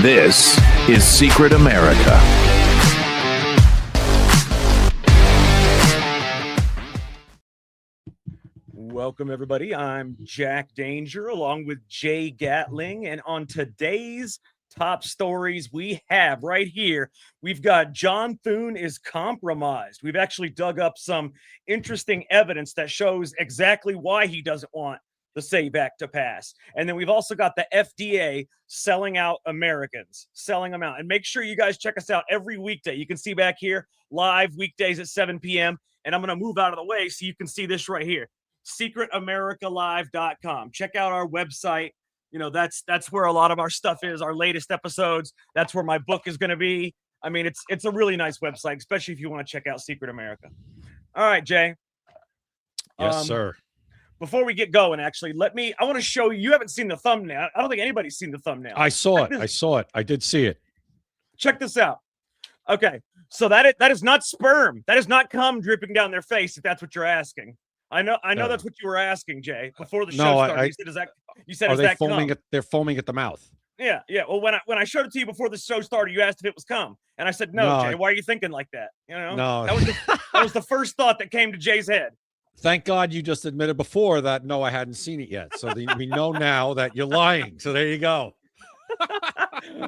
This is Secret America. Welcome, everybody. I'm Jack Danger along with Jay Gatling. And on today's top stories we have right here, we've got John Thune is compromised. We've actually dug up some interesting evidence that shows exactly why he doesn't want the SAVE Act to pass. And then we've also got the FDA selling out Americans, selling them out. And make sure you guys check us out every weekday. You can see back here live weekdays at 7 p.m. And I'm going to move out of the way so you can see this right here. secretamericalive.com. Check out our website. You know, that's where a lot of our stuff is, our latest episodes. That's where my book is going to be. I mean, it's a really nice website, especially if you want to check out Secret America. All right, Jay. Yes, sir. Before we get going, actually, I want to show you. You haven't seen the thumbnail. I don't think anybody's seen the thumbnail. I saw it. I did see it. Check this out. Okay. So that is not sperm. That is not cum dripping down their face, if that's what you're asking. I know that's what you were asking, Jay, before the show started. You said is that foaming cum? They're foaming at the mouth. Yeah. Well, when I showed it to you before the show started, you asked if it was cum. And I said, no, Jay, why are you thinking like that? You know, no. That was the first thought that came to Jay's head. Thank God you just admitted before that, no, I hadn't seen it yet. So we know now that you're lying. So there you go.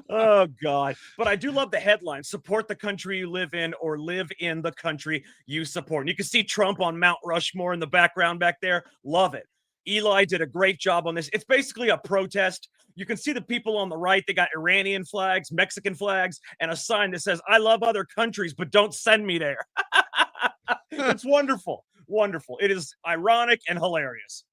Oh, God. But I do love the headline: support the country you live in or live in the country you support. And you can see Trump on Mount Rushmore in the background back there. Love it. Eli did a great job on this. It's basically a protest. You can see the people on the right. They got Iranian flags, Mexican flags, and a sign that says, I love other countries, but don't send me there. It's wonderful. Wonderful. It is ironic and hilarious.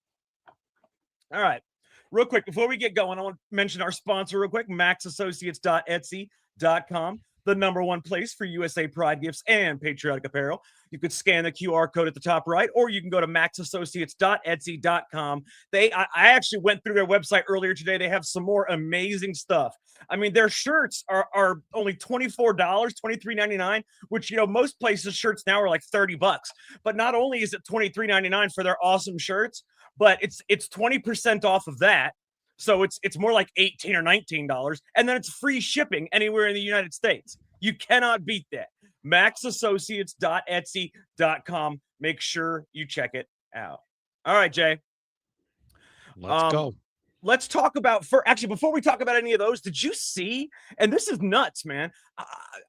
All right. Real quick, before we get going, I want to mention our sponsor real quick, maxassociates.etsy.com, the #1 place for USA Pride gifts and patriotic apparel. You could scan the QR code at the top right, or you can go to maxassociates.etsy.com. I actually went through their website earlier today. They have some more amazing stuff. I mean, their shirts are only $24, $23.99, which, you know, most places shirts now are like $30. But not only is it $23.99 for their awesome shirts, but it's 20% off of that. So it's more like $18 or $19, and then it's free shipping anywhere in the United States. You cannot beat that. maxassociates.etsy.com. Make sure you check it out. All right, Jay. Let's go. Let's talk about before we talk about any of those, did you see? And this is nuts, man.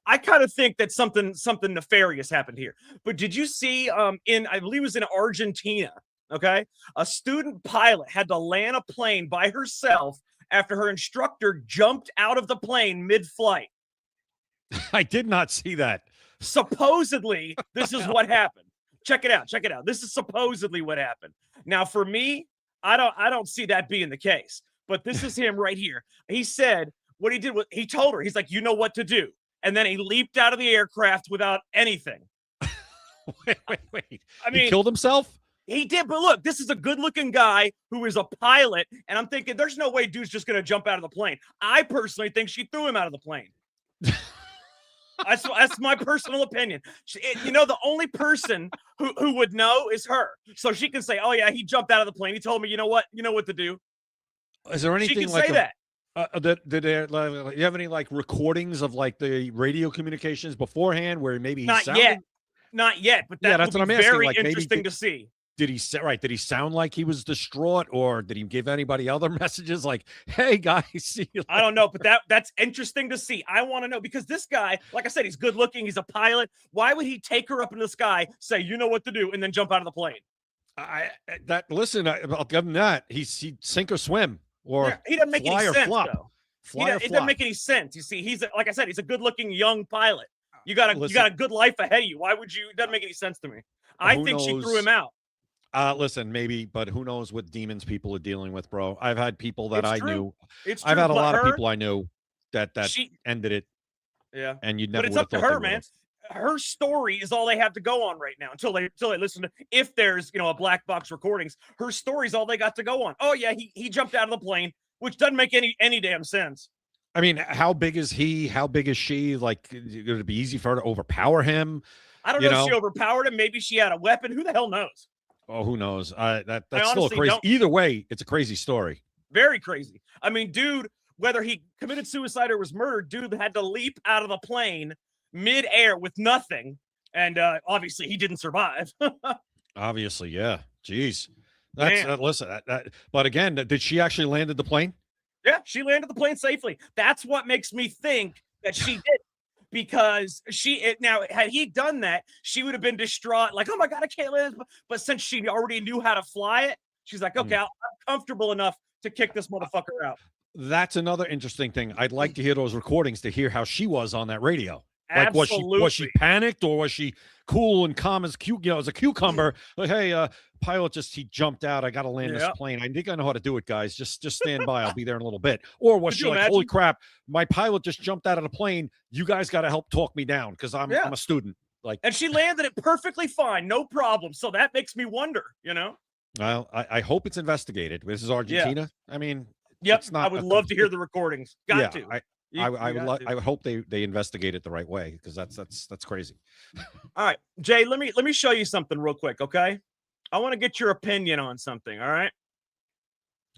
I kind of think that something nefarious happened here. But did you see I believe it was in Argentina? Okay. A student pilot had to land a plane by herself after her instructor jumped out of the plane mid-flight. I did not see that. Supposedly, this is what happened. Check it out. This is supposedly what happened. Now, for me, I don't see that being the case. But this is him right here. He said what he did was he told her, he's like, you know what to do. And then he leaped out of the aircraft without anything. Wait. I mean, he killed himself? He did, but look, this is a good-looking guy who is a pilot, and I'm thinking there's no way dude's just going to jump out of the plane. I personally think she threw him out of the plane. That's my personal opinion. You know, the only person who would know is her. So she can say, oh, yeah, he jumped out of the plane. He told me, you know what to do. Is there anything she can like say that? Did you have any like recordings of like the radio communications beforehand where maybe he Not yet, but that's what I'm asking. Very like, interesting to see. Did he sound like he was distraught, or did he give anybody other messages like, hey guys, see you later? I don't know, but that's interesting to see. I want to know, because this guy, like I said, he's good looking, he's a pilot. Why would he take her up in the sky, say, you know what to do, and then jump out of the plane? I'll give him that. He'd sink or swim, or he doesn't make any sense, though. It doesn't make any sense. You see, like I said, he's a good looking young pilot. You got a good life ahead of you. Why would you? It doesn't make any sense to me. I think she threw him out. Listen, maybe, but who knows what demons people are dealing with, bro. I've had people that I knew. It's true. I've had a lot of people I knew that ended it. Yeah. And you'd never. But it's up to her, man. Her story is all they have to go on right now until they listen to. If there's a black box recordings, her story's all they got to go on. Oh yeah, he jumped out of the plane, which doesn't make any damn sense. I mean, how big is he? How big is she? Like, would it be easy for her to overpower him? I don't know if she overpowered him. Maybe she had a weapon. Who the hell knows? Oh, who knows? That's still crazy. Either way, it's a crazy story. Very crazy. I mean, dude whether he committed suicide or was murdered, dude had to leap out of the plane mid-air with nothing. And obviously he didn't survive. Obviously, yeah. Jeez. That's listen. But again, did she actually landed the plane? Yeah, she landed the plane safely. That's what makes me think that she did, because now had he done that, she would have been distraught, like, oh my God, I can't land. But since she already knew how to fly it, she's like, okay, I'm comfortable enough to kick this motherfucker out. That's another interesting thing. I'd like to hear those recordings to hear how she was on that radio. Like, Absolutely. was she panicked, or was she cool and calm as as a cucumber? Like, hey, pilot, he jumped out. I got to land this plane. I think I know how to do it, guys. Just stand by. I'll be there in a little bit. Or was she like, holy crap, my pilot just jumped out of the plane. You guys got to help talk me down because I'm a student. Like, and she landed it perfectly fine, no problem. So that makes me wonder, Well, I hope it's investigated. This is Argentina. Yeah. I mean, it's not. I would love to hear the recordings. Got to. I would hope they investigate it the right way, because that's crazy. All right, Jay, let me show you something real quick, okay? I want to get your opinion on something, all right?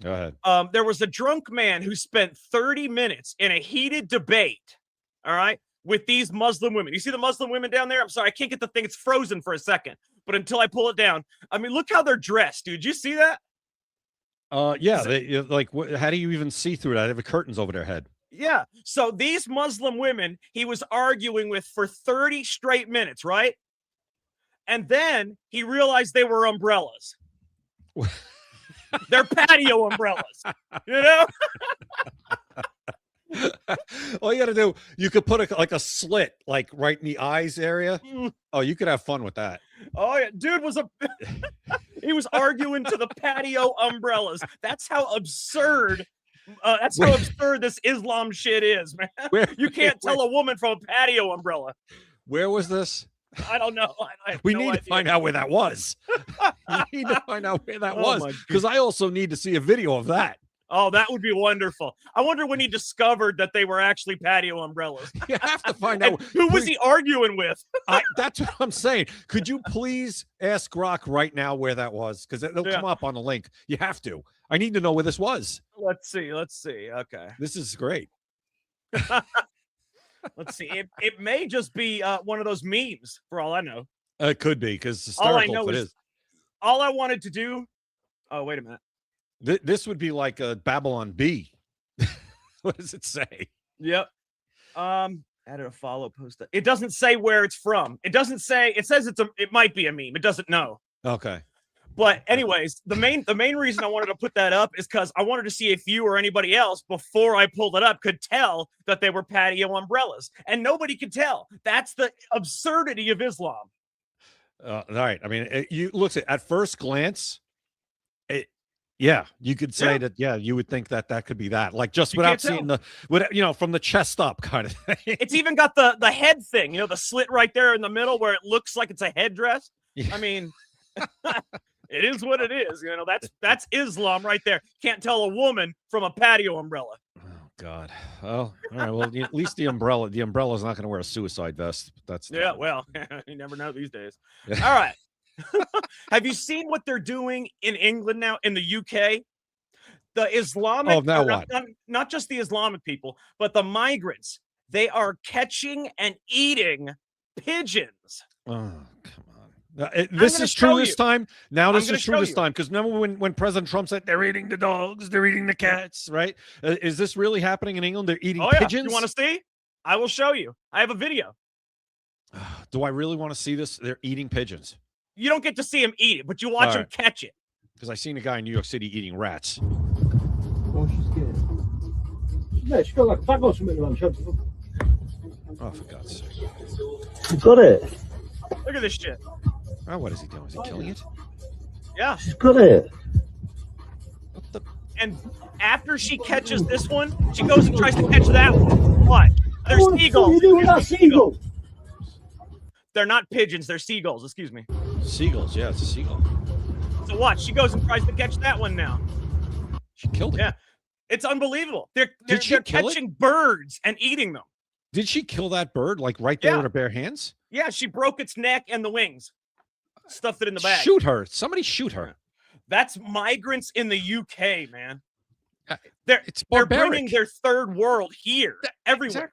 Go ahead. There was a drunk man who spent 30 minutes in a heated debate, all right, with these Muslim women. You see the Muslim women down there? I'm sorry, I can't get the thing. It's frozen for a second, but until I pull it down, I mean, look how they're dressed, dude. Did you see that? Yeah, how do you even see through that? They have the curtains over their head. Yeah. So these Muslim women he was arguing with for 30 straight minutes, right? And then he realized they were umbrellas. They're patio umbrellas, All you got to do, you could put a slit, like right in the eyes area. Oh, you could have fun with that. Oh yeah, dude he was arguing to the patio umbrellas. That's how absurd. That's how absurd this Islam shit is, man. You can't tell a woman from a patio umbrella. Where was this? I don't know. We need to find out where that was. We need to find out where that was, because I also need to see a video of that. Oh, that would be wonderful. I wonder when he discovered that they were actually patio umbrellas. You have to find out. Who was he arguing with? That's what I'm saying. Could you please ask Grok right now where that was? Because it'll come up on the link. You have to. I need to know where this was. Let's see. Okay. This is great. Let's see. It may just be one of those memes, for all I know. It could be, because hysterical if it is. All I wanted to do. Oh, wait a minute. This would be like a Babylon Bee. What does it say? Yep. Added a follow post. It doesn't say where it's from. It doesn't say. It says it might be a meme. It doesn't know. Okay. But anyways, the main reason I wanted to put that up is because I wanted to see if you or anybody else, before I pulled it up, could tell that they were patio umbrellas, and nobody could tell. That's the absurdity of Islam. All right. I mean, you look at first glance. Yeah, you could say that. Yeah, you would think that could be that, like, just without seeing from the chest up kind of thing. It's even got the head thing, the slit right there in the middle where it looks like it's a headdress. Yeah. I mean, it is what it is. That's Islam right there. Can't tell a woman from a patio umbrella. Oh God. Oh, all right. Well, at least the umbrella is not going to wear a suicide vest. That's well, you never know these days. All right. Have you seen what they're doing in England now, in the UK? The Islamic, not just the Islamic people, but the migrants, they are catching and eating pigeons. Oh, come on. This is true this time. Now this is true this time, because remember when President Trump said they're eating the dogs, they're eating the cats, right? Is this really happening in England? They're eating pigeons? You want to see? I will show you. I have a video. Do I really want to see this? They're eating pigeons. You don't get to see him eat it, but you watch him catch it. Because I seen a guy in New York City eating rats. Oh, she's scared. Yeah, she got like a bag or something around. Oh, for God's sake. You got it. Look at this shit. Oh, what is he doing? Is he killing it? Yeah. She's got it. And after she catches this one, she goes and tries to catch that one. What? They're seagulls. What are you doing with that seagull? They're not pigeons. They're seagulls. Excuse me. Seagulls. Yeah, it's a seagull. So watch. She goes and tries to catch that one now. She killed it. Yeah. It's unbelievable. They're catching birds and eating them. Did she kill that bird, like right there with her bare hands? Yeah, she broke its neck and the wings. Stuffed it in the bag. Shoot her. Somebody shoot her. That's migrants in the UK, man. It's they're barbaric. bringing their third world here everywhere.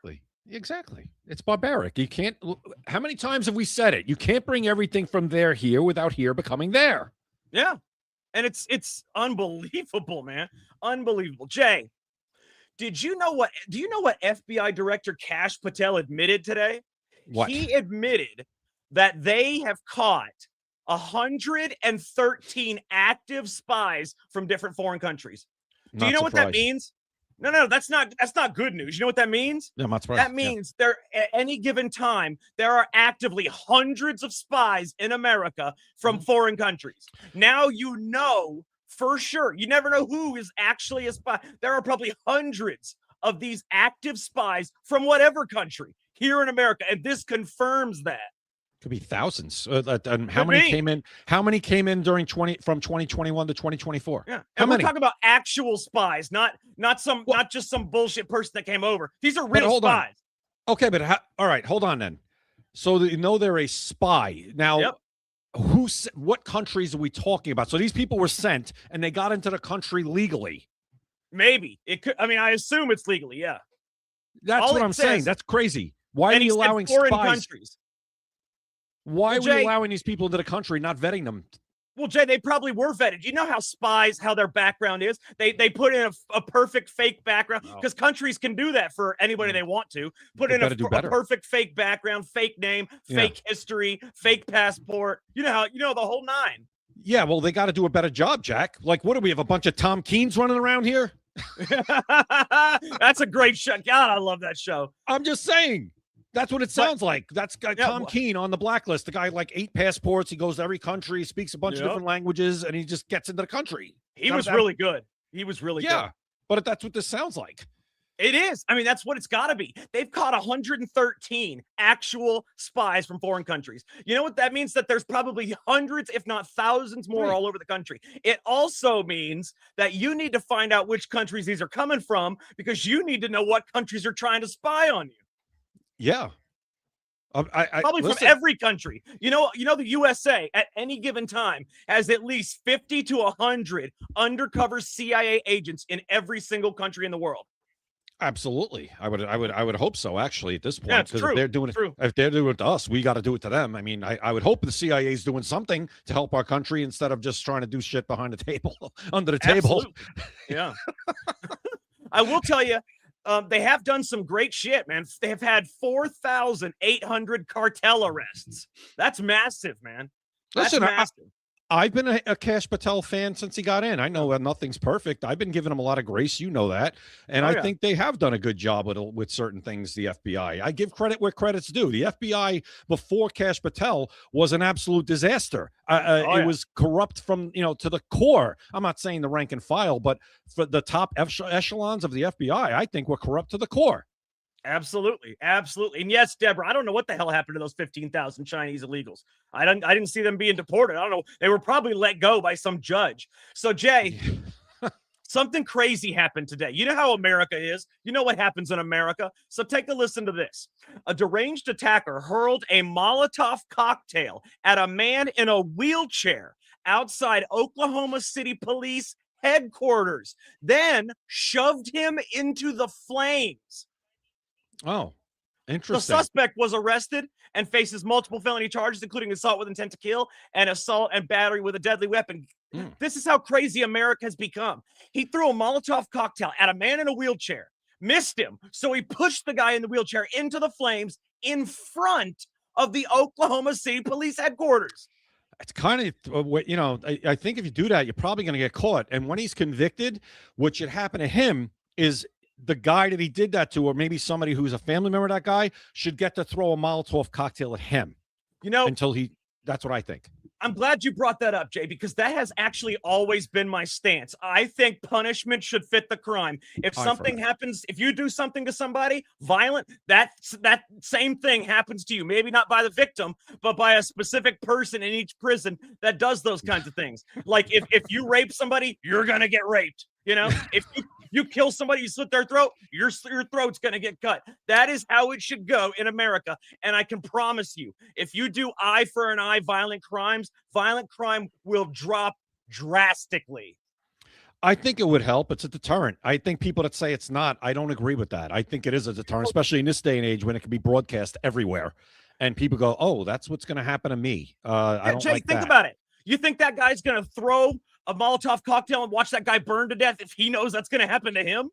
Exactly. It's barbaric. You can't. How many times have we said it? You can't bring everything from there here without here becoming there. Yeah, and it's unbelievable, man. Unbelievable. Jay, do you know what FBI Director Kash Patel admitted today? What? He admitted that they have caught 113 active spies from different foreign countries. Do you know what that means? No, that's not good news. You know what that means? Yeah, I'm not surprised. That means there at any given time there are actively hundreds of spies in America from foreign countries. Now you know for sure. You never know who is actually a spy. There are probably hundreds of these active spies from whatever country here in America, and this confirms that. Could be thousands. How many came in? How many came in during from 2021 to 2024? Yeah, how many? We're talking about actual spies, not just some bullshit person that came over. These are real spies. Okay, but all right, hold on then. So you know they're a spy now. Yep. What countries are we talking about? So these people were sent and they got into the country legally. Maybe it could. I mean, I assume it's legally. Yeah. That's what I'm saying. That's crazy. Why are you allowing foreign spies? Countries? Why are we allowing these people into the country, not vetting them? Well, Jay, they probably were vetted. You know how spies, how their background is? They put in a perfect fake background because countries can do that for anybody they want to. Put in a perfect fake background, fake name, fake history, fake passport. You know the whole nine. Yeah, well, they got to do a better job, Jack. Like, what do we have? A bunch of Tom Keens running around here? That's a great show. God, I love that show. I'm just saying. That's what it sounds like. That's got Tom Keene on the blacklist. The guy like 8 passports. He goes to every country, speaks a bunch of different languages, and he just gets into the country. He was really good. He was really good. Yeah, but that's what this sounds like. It is. I mean, that's what it's got to be. They've caught 113 actual spies from foreign countries. You know what that means? That there's probably hundreds, if not thousands more all over the country. It also means that you need to find out which countries these are coming from because you need to know what countries are trying to spy on you. Yeah. Probably from every country. You know, the USA at any given time has at least 50 to 100 undercover CIA agents in every single country in the world. Absolutely. I would hope so, actually, at this point. Yeah, it's true. If they're doing it to us, we got to do it to them. I mean, I would hope the CIA is doing something to help our country instead of just trying to do shit behind the table, under the table. Yeah. I will tell you, they have done some great shit, man. They have had 4,800 cartel arrests. That's massive, man. That's massive. I've been a Kash Patel fan since he got in. I know that nothing's perfect. I've been giving him a lot of grace. You know that. And I think they have done a good job with certain things, the FBI. I give credit where credit's due. The FBI before Kash Patel was an absolute disaster. It was corrupt from, to the core. I'm not saying the rank and file, but for the top echelons of the FBI, I think we're corrupt to the core. Absolutely. Absolutely. And yes, Deborah, I don't know what the hell happened to those 15,000 Chinese illegals. I didn't see them being deported. I don't know. They were probably let go by some judge. So, Jay, something crazy happened today. You know how America is. You know what happens in America. So take a listen to this. A deranged attacker hurled a Molotov cocktail at a man in a wheelchair outside Oklahoma City Police headquarters, then shoved him into the flames. Oh, interesting. The suspect was arrested and faces multiple felony charges, including assault with intent to kill and assault and battery with a deadly weapon. This is how crazy America has become. He threw a Molotov cocktail at a man in a wheelchair, missed him, so he pushed the guy in the wheelchair into the flames in front of the Oklahoma City Police headquarters. It's kind of, I think if you do that, you're probably going to get caught. And when he's convicted, what should happen to him is the guy that he did that to, or maybe somebody who's a family member of that guy, should get to throw a Molotov cocktail at him. That's what I think. I'm glad you brought that up, Jay, because that has actually always been my stance. I think punishment should fit the crime. If something happens, if you do something to somebody violent, that same thing happens to you. Maybe not by the victim, but by a specific person in each prison that does those kinds of things. Like if you rape somebody, you're going to get raped. If you kill somebody, you slit their throat, your throat's going to get cut. That is how it should go in America. And I can promise you, if you do eye for an eye violent crime will drop drastically. I think it would help. It's a deterrent. I think people that say it's not, I don't agree with that. I think it is a deterrent, especially in this day and age when it can be broadcast everywhere. And people go, oh, that's what's going to happen to me. I don't Jay, like think that. about it. You think that guy's going to throw a Molotov cocktail and watch that guy burn to death if he knows that's going to happen to him?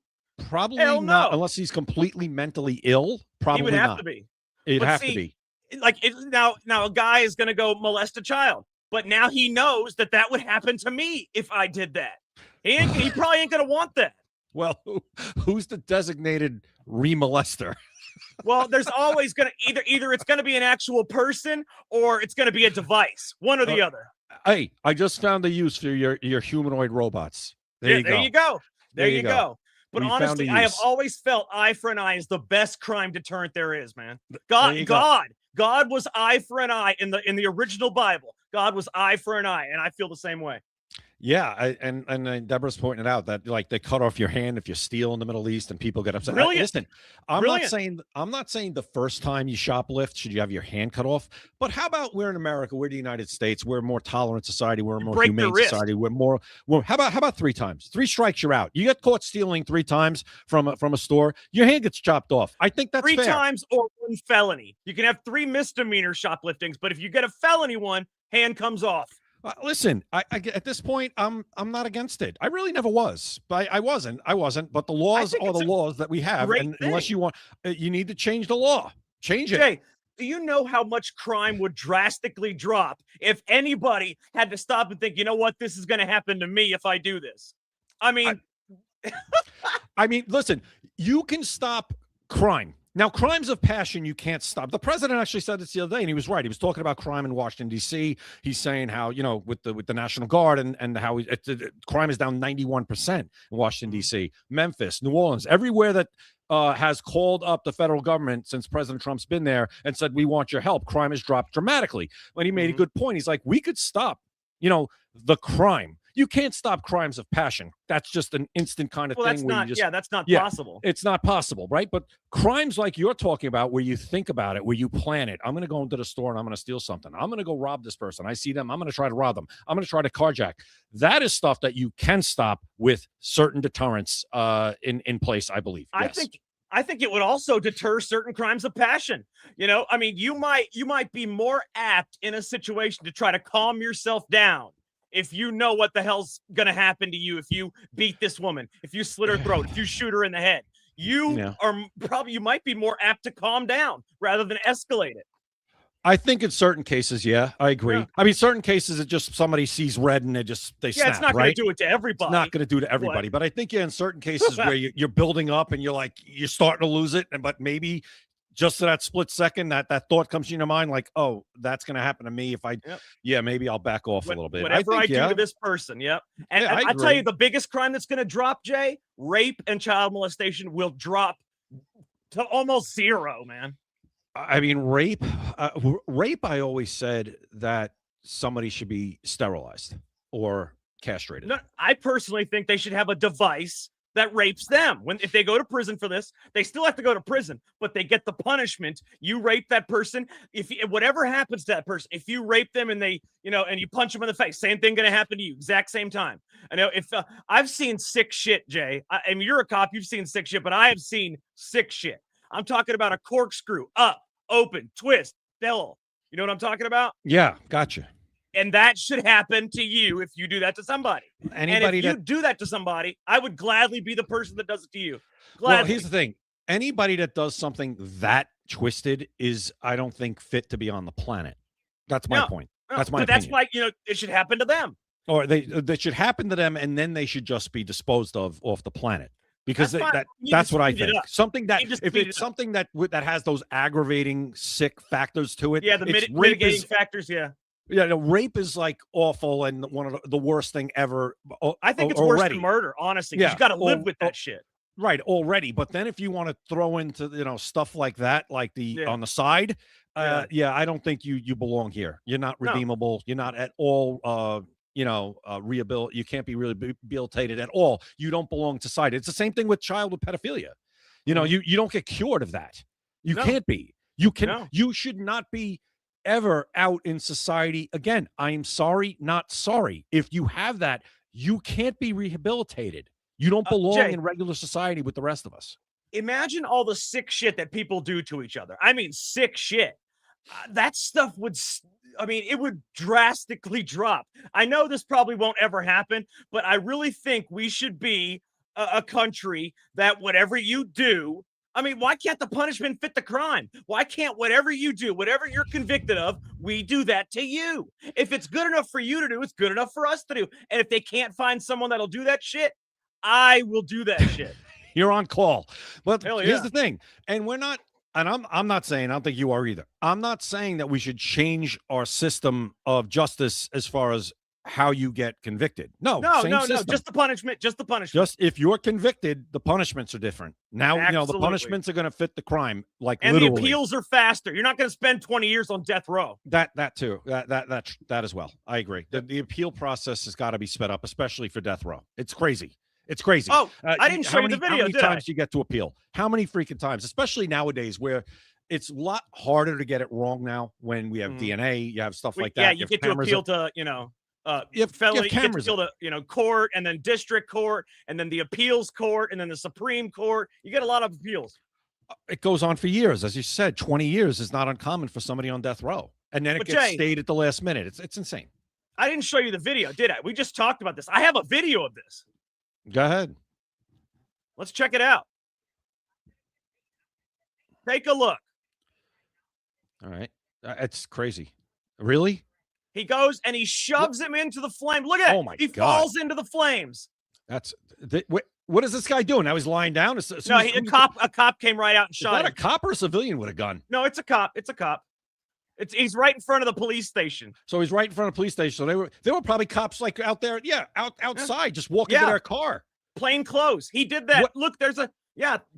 Probably Hell not, no. unless he's completely mentally ill. Probably He would have not. to be. It'd have to be. Like now a guy is going to go molest a child, but now he knows that would happen to me if I did that. He probably ain't going to want that. Well, who's the designated remolester? Well, there's always going to either it's going to be an actual person or it's going to be a device, one or the other. Hey, I just found the use for your humanoid robots. There you go. There you go. But We honestly, found a I have use. always felt eye for an eye is the best crime deterrent there is, man. God was eye for an eye in the original Bible. God was eye for an eye, and I feel the same way. Yeah, and Deborah's pointing it out that like they cut off your hand if you steal in the Middle East and people get upset. Brilliant. Listen, I'm not saying the first time you shoplift should you have your hand cut off, but how about we're in America, we're the United States, we're a more tolerant society, we're a more humane society, how about 3 times? 3 strikes you're out. You get caught stealing 3 times from a store, your hand gets chopped off. I think that's 3 fair. times or 1 felony. You can have 3 misdemeanor shopliftings, but if you get a felony one, hand comes off. Listen, I at this point, I'm not against it. I really never was, but I wasn't. But the laws are the laws that we have, and unless you want, you need to change the law. Change it. Jay, do you know how much crime would drastically drop if anybody had to stop and think, you know what, this is going to happen to me if I do this? I mean, listen, you can stop crime. Now, crimes of passion, you can't stop. The president actually said this the other day, and he was right. He was talking about crime in Washington, D.C. He's saying how, with the National Guard and how crime is down 91% in Washington, D.C., Memphis, New Orleans, everywhere that has called up the federal government since President Trump's been there and said, we want your help. Crime has dropped dramatically. When he made a good point, he's like, we could stop, the crime. You can't stop crimes of passion. That's just an instant kind of thing. That's not possible. It's not possible, right? But crimes like you're talking about, where you think about it, where you plan it. I'm going to go into the store and I'm going to steal something. I'm going to go rob this person. I see them. I'm going to try to rob them. I'm going to try to carjack. That is stuff that you can stop with certain deterrents in place, I believe. Yes. I think it would also deter certain crimes of passion. You might be more apt in a situation to try to calm yourself down if you know what the hell's going to happen to you if you beat this woman, if you slit her throat, if you shoot her in the head. You might be more apt to calm down rather than escalate it. I think in certain cases, I agree. Yeah. I mean, certain cases, it just somebody sees red and they snap, it's not going to do it to everybody. It's not going to do it to everybody. But I think, in certain cases where you're building up and you're starting to lose it, but maybe just to that split second, that thought comes to your mind, like, oh, that's going to happen to me if maybe I'll back off a little bit. Whatever I do to this person, And I tell you, the biggest crime that's going to drop, Jay, rape and child molestation will drop to almost 0, man. I mean, rape, I always said that somebody should be sterilized or castrated. No, I personally think they should have a device that rapes them. If they go to prison for this, they still have to go to prison, but they get the punishment. You rape that person. Whatever happens to that person, if you rape them and and you punch them in the face, same thing going to happen to you, exact same time. I know if I've seen sick shit, Jay. I mean, you're a cop, you've seen sick shit, but I have seen sick shit. I'm talking about a corkscrew, up, open, twist, devil. You know what I'm talking about? Yeah, gotcha. And that should happen to you if you do that to somebody. You do that to somebody, I would gladly be the person that does it to you. Gladly. Well, here's the thing. Anybody that does something that twisted is, I don't think, fit to be on the planet. That's my point. That's my opinion. That's why, it should happen to them. Or they should happen to them, and then they should just be disposed of off the planet. Because that's what I think. Something that if it's something that has those aggravating, sick factors to it. Yeah, the mitigating factors. Yeah. Yeah, rape is like awful and one of the worst thing ever. I think it's worse than murder, honestly. Yeah, you got to live with that shit. Right, already. But then if you want to throw into stuff like that, like on the side, I don't think you belong here. You're not redeemable. You're not at all. Rehabilitated. You can't be rehabilitated at all. You don't belong to society. It's the same thing with childhood pedophilia. You don't get cured of that. You can't be. You can. No. You should not be ever out in society again. I am sorry, not sorry. If you have that, you can't be rehabilitated. You don't belong Jay, in regular society with the rest of us. Imagine all the sick shit that people do to each other. I mean, sick shit. That stuff would, it would drastically drop. I know this probably won't ever happen, but I really think we should be a country that whatever you do, why can't the punishment fit the crime? Why can't whatever you do, whatever you're convicted of, we do that to you? If it's good enough for you to do, it's good enough for us to do. And if they can't find someone that'll do that shit, I will do that shit. You're on call. But Hell here's yeah. the thing. And we're not, and I'm not saying, I don't think you are either. I'm not saying that we should change our system of justice as far as how you get convicted. No, just the punishment. Just if you're convicted, the punishments are different. Now, Absolutely. the punishments are going to fit the crime, and literally. the appeals are faster. You're not going to spend 20 years on death row. That too. That as well. I agree. The appeal process has got to be sped up, especially for death row. It's crazy. It's crazy. Oh, I didn't show you the video, How many did times do you get to appeal? How many freaking times? Especially nowadays where it's a lot harder to get it wrong now when we have DNA, you have stuff like that. Yeah, you get to appeal to, felony, you get to appeal to, court, and then district court, and then the appeals court, and then the Supreme Court. You get a lot of appeals. It goes on for years. As you said, 20 years is not uncommon for somebody on death row. And then it gets stayed at the last minute. It's insane. I didn't show you the video, did I? We just talked about this. I have a video of this. Go ahead. Let's check it out. Take a look. All right. It's crazy. Really? He goes and he shoves him into the flame. Look at it. Oh my he God. falls into the flames. What is this guy doing? Now he's lying down. A cop came right out and shot him. Is that a cop or a civilian with a gun? No, it's a cop. It's a cop. He's right in front of the police station. So he's right in front of the police station. So they were probably cops like out there, outside, just walking to their car. Plain clothes. He did that. What? Look, there's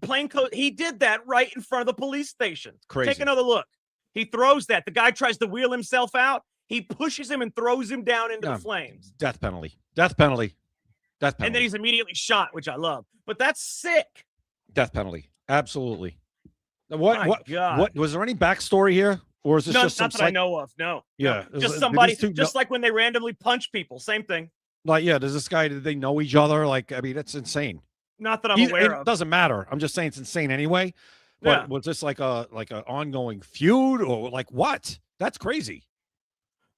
plain clothes. He did that right in front of the police station. Crazy. Take another look. He throws that. The guy tries to wheel himself out. He pushes him and throws him down into the flames. Death penalty. Death penalty. Death penalty. And then he's immediately shot, which I love. But that's sick. Death penalty. Absolutely. What was there any backstory here? Or is this just not that I know of? No. Yeah. No. Just somebody, like when they randomly punch people. Same thing. Does this guy, did they know each other? That's insane. Not that I'm aware of. It doesn't matter. I'm just saying it's insane anyway. But was this like an ongoing feud or what? That's crazy.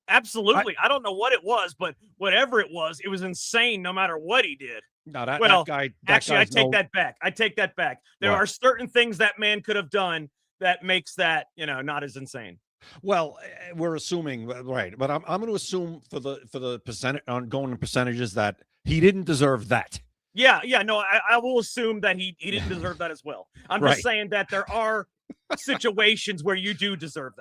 Absolutely. I don't know what it was, but whatever it was insane no matter what he did. No, that guy. I take that back. There are certain things that man could have done that makes that, not as insane. Well, we're assuming, right, but I'm going to assume for the percentage on going in percentages that he didn't deserve that. Yeah, no, I will assume that he didn't deserve that as well. I'm just saying that there are situations where you do deserve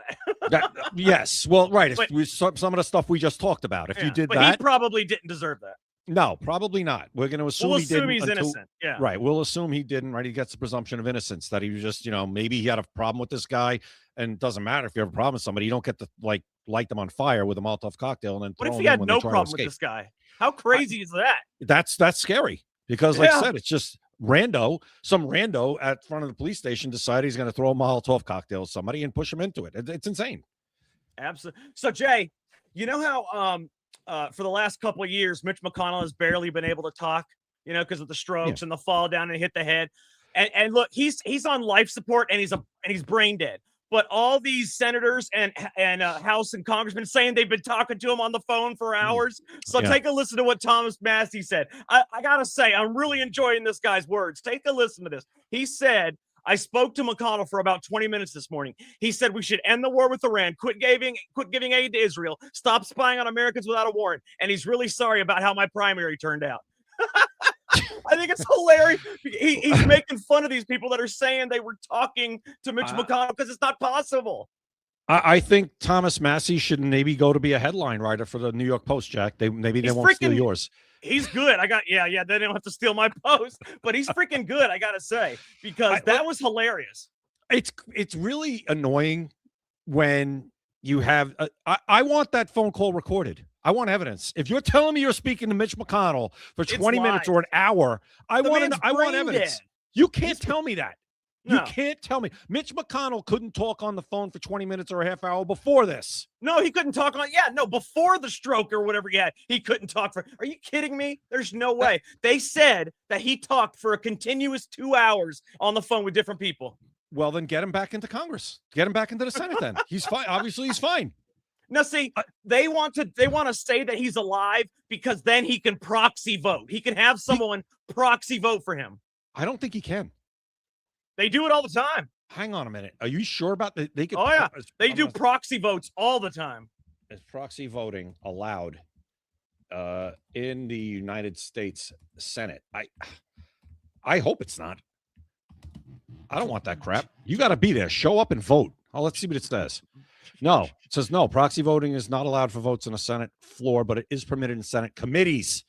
that. Yes, well, right. Some of the stuff we just talked about. If you did that, he probably didn't deserve that. No, probably not. We're going to assume he didn't. He's innocent. Yeah. Right. We'll assume he didn't. Right. He gets the presumption of innocence that he was just, maybe he had a problem with this guy, and it doesn't matter if you have a problem with somebody. You don't get to light them on fire with a Molotov cocktail and then. What if he had no problem with this guy? How crazy is that? That's scary because, like I said, it's just some rando at front of the police station decided he's going to throw a Molotov cocktail at somebody and push him into it. It's insane. Absolutely. So Jay, you know how for the last couple of years, Mitch McConnell has barely been able to talk, because of the strokes and the fall down and hit the head. And look, he's on life support and he's brain dead. But all these senators and House and congressmen saying they've been talking to him on the phone for hours. So take a listen to what Thomas Massie said. I got to say, I'm really enjoying this guy's words. Take a listen to this. He said, I spoke to McConnell for about 20 minutes this morning. He said we should end the war with Iran, quit giving aid to Israel, stop spying on Americans without a warrant. And he's really sorry about how my primary turned out. I think it's hilarious. He's making fun of these people that are saying they were talking to Mitch McConnell because it's not possible. I think Thomas Massie should maybe go to be a headline writer for the New York Post, Jack. Maybe they won't steal yours. He's good. They don't have to steal my post, but he's freaking good, I gotta say, because that was hilarious. It's really annoying when you have I want that phone call recorded. I want evidence. If you're telling me you're speaking to Mitch McConnell for 20 minutes or an hour, I want evidence. You can't tell me that. You No. can't tell me. Mitch McConnell couldn't talk on the phone for 20 minutes or a half hour before this. No, he couldn't talk on. Yeah, no, before the stroke or whatever he had, he couldn't talk for. Are you kidding me? There's no way. They said that he talked for a continuous 2 hours on the phone with different people. Well, then get him back into Congress. Get him back into the Senate. Then he's fine. Obviously, he's fine. Now, see, they want to say that he's alive because then he can proxy vote. He can have someone proxy vote for him. I don't think he can. They do it all the time. Hang on a minute. Are you sure about that? They could. Oh yeah, they do proxy votes all the time. Is proxy voting allowed in the United States Senate? I hope it's not. I don't want that crap. You got to be there. Show up and vote. Oh, let's see what it says. No, it says no. Proxy voting is not allowed for votes on a Senate floor, but it is permitted in Senate committees.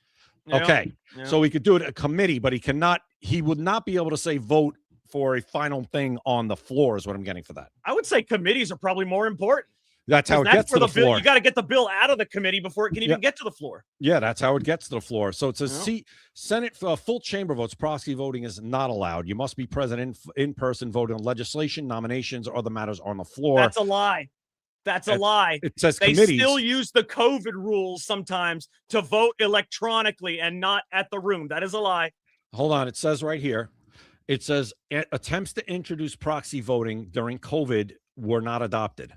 Yeah. Okay, Yeah. so he could do it at a committee, but he cannot. He would not be able to say vote for a final thing on the floor. Is what I'm getting for that. I would say committees are probably more important. That's how it gets to the bill. floor. You got to get the bill out of the committee before it can even get to the floor. Yeah, that's how it gets to the floor. So it says Senate full chamber votes. Proxy voting is not allowed. You must be present in person voting on legislation, nominations, or other matters on the floor. That's a lie. That's a lie. It says they committees. still use the COVID rules sometimes to vote electronically and not at the room. That is a lie. Hold on. It says right here. It says attempts to introduce proxy voting during COVID were not adopted.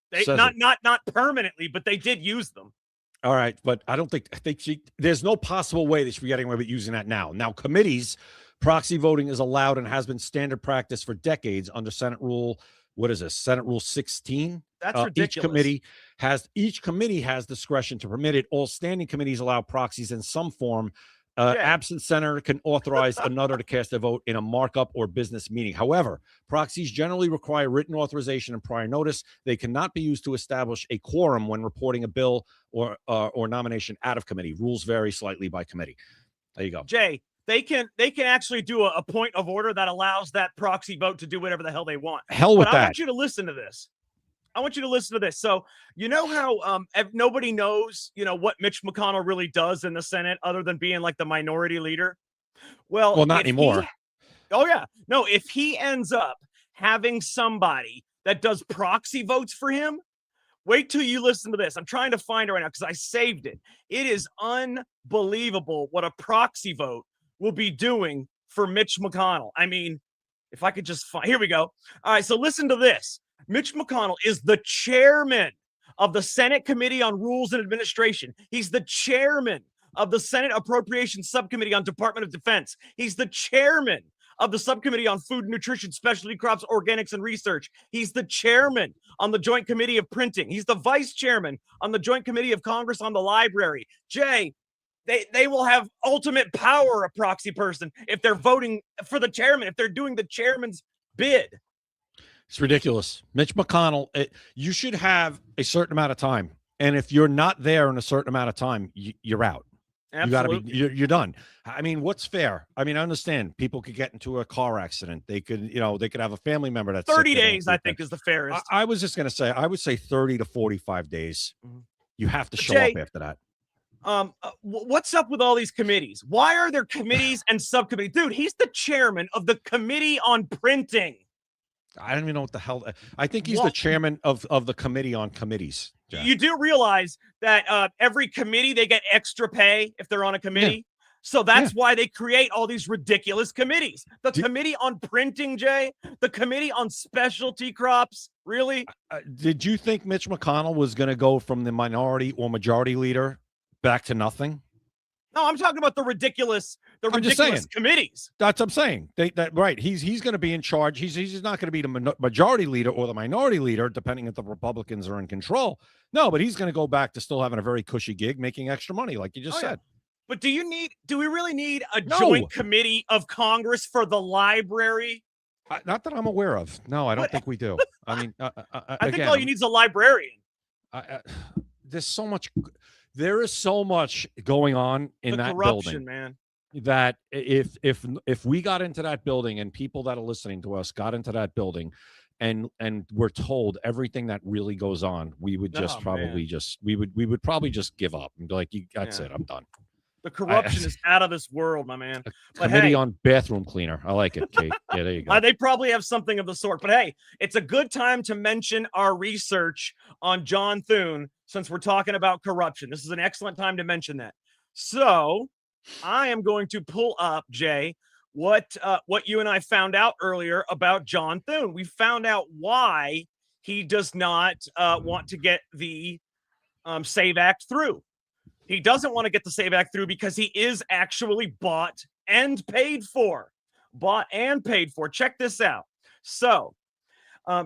They not permanently, but they did use them. All right, but I think there's no possible way they should be getting away with using that now. Now, committees, proxy voting is allowed and has been standard practice for decades under Senate Rule. What is this? Senate Rule 16. That's ridiculous. Each committee has discretion to permit it. All standing committees allow proxies in some form. Absent senator can authorize another to cast a vote in a markup or business meeting. However, proxies generally require written authorization and prior notice. They cannot be used to establish a quorum when reporting a bill or nomination out of committee. Rules vary slightly by committee. There you go. Jay, they can actually do a point of order that allows that proxy vote to do whatever the hell they want. Hell with that. I want you to listen to this. So, you know how nobody knows, what Mitch McConnell really does in the Senate other than being like the minority leader? Well, not anymore. If he ends up having somebody that does proxy votes for him, wait till you listen to this. I'm trying to find it right now because I saved it. It is unbelievable what a proxy vote will be doing for Mitch McConnell. I mean, if I could just find, here we go. All right, so listen to this. Mitch McConnell is the chairman of the Senate Committee on Rules and Administration. He's the chairman of the Senate Appropriations Subcommittee on Department of Defense. He's the chairman of the Subcommittee on Food and Nutrition, Specialty Crops, Organics, and Research. He's the chairman on the Joint Committee of Printing. He's the vice chairman on the Joint Committee of Congress on the Library. Jay, they will have ultimate power, a proxy person, if they're voting for the chairman, if they're doing the chairman's bid. It's ridiculous. Mitch McConnell, you should have a certain amount of time. And if you're not there in a certain amount of time, you're out. Absolutely. You're done. I mean, what's fair? I mean, I understand people could get into a car accident. They could, they could have a family member that's 30 days, I think, is the fairest. I was just going to say, I would say 30 to 45 days. Mm-hmm. You have to show up after that. What's up with all these committees? Why are there committees and subcommittees? Dude, he's the chairman of the Committee on Printing. I don't even know what the hell. I think he's the chairman of the committee on committees. Jack. You do realize that every committee, they get extra pay if they're on a committee. Yeah. So that's why they create all these ridiculous committees. The Committee on Printing, Jay, the Committee on Specialty Crops. Really? Did you think Mitch McConnell was going to go from the minority or majority leader back to nothing? No, I'm talking about the ridiculous committees. That's what I'm saying. Right. He's going to be in charge. He's not going to be the majority leader or the minority leader, depending if the Republicans are in control. No, but he's going to go back to still having a very cushy gig, making extra money, like you just said. But do we really need a joint committee of Congress for the library? Not that I'm aware of. No, I don't think we do. I mean, I think all you need is a librarian. There is so much going on in that building, man. That if we got into that building and people that are listening to us got into that building and we're told everything that really goes on, we would just we would probably just give up and be like, that's it, I'm done. The corruption is out of this world, my man. Committee on bathroom cleaner. I like it, Kate. Yeah, there you go. They probably have something of the sort. But hey, it's a good time to mention our research on John Thune since we're talking about corruption. This is an excellent time to mention that. So I am going to pull up, Jay, what you and I found out earlier about John Thune. We found out why he does not want to get the SAVE Act through. He doesn't want to get the SAVE Act through because he is actually bought and paid for. Bought and paid for. Check this out. So,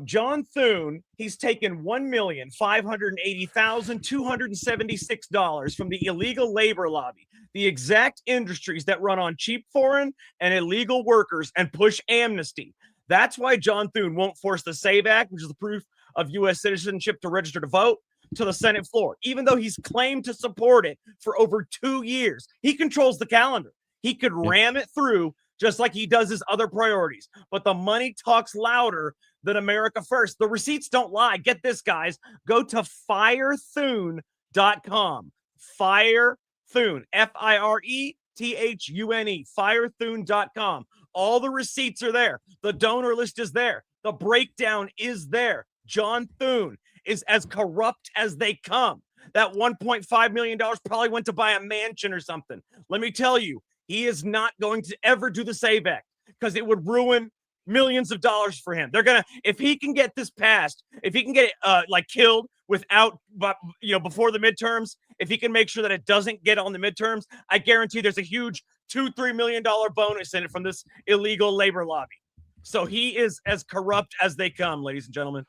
John Thune, he's taken $1,580,276 from the illegal labor lobby, the exact industries that run on cheap foreign and illegal workers and push amnesty. That's why John Thune won't force the SAVE Act, which is the proof of U.S. citizenship to register to vote, to the Senate floor, even though he's claimed to support it for over 2 years. He controls the calendar. He could ram it through just like he does his other priorities. But the money talks louder than America first. The receipts don't lie. Get this, guys. Go to firethune.com. Fire Thune. FIRETHUNE. Firethune.com. All the receipts are there. The donor list is there. The breakdown is there. John Thune is as corrupt as they come. That $1.5 million probably went to buy a mansion or something. Let me tell you, he is not going to ever do the SAVE Act because it would ruin millions of dollars for him. They're gonna, if he can get this passed, if he can get it killed without, before the midterms, if he can make sure that it doesn't get on the midterms, I guarantee there's a huge $2-3 million bonus in it from this illegal labor lobby. So he is as corrupt as they come, ladies and gentlemen.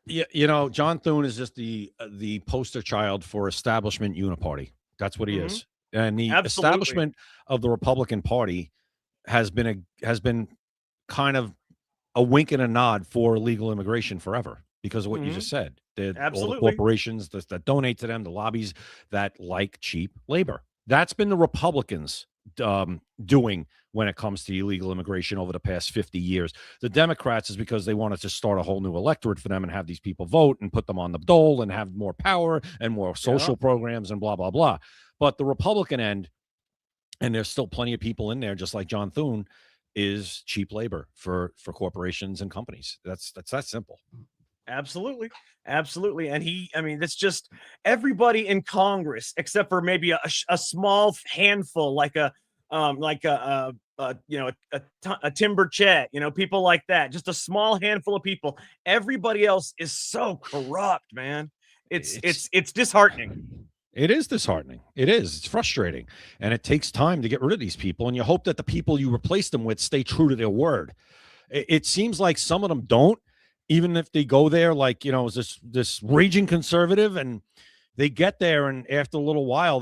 Yeah, John Thune is just the poster child for establishment uniparty. That's what he is. And the establishment of the Republican Party has been kind of a wink and a nod for illegal immigration forever because of what you just said. All the corporations that donate to them, the lobbies that like cheap labor. That's been the Republicans doing when it comes to illegal immigration over the past 50 years. The Democrats is because they wanted to start a whole new electorate for them and have these people vote and put them on the dole and have more power and more social programs and blah, blah, blah. But the Republican end, and there's still plenty of people in there, just like John Thune, is cheap labor for corporations and companies. That's that simple. Absolutely. And that's just everybody in Congress, except for maybe a small handful, like a Timber Chet, people like that, just a small handful of people. Everybody else is so corrupt, man. It's disheartening. It is disheartening. It is. It's frustrating. And it takes time to get rid of these people. And you hope that the people you replace them with stay true to their word. It seems like some of them don't, even if they go there, like, this raging conservative, and they get there. And after a little while,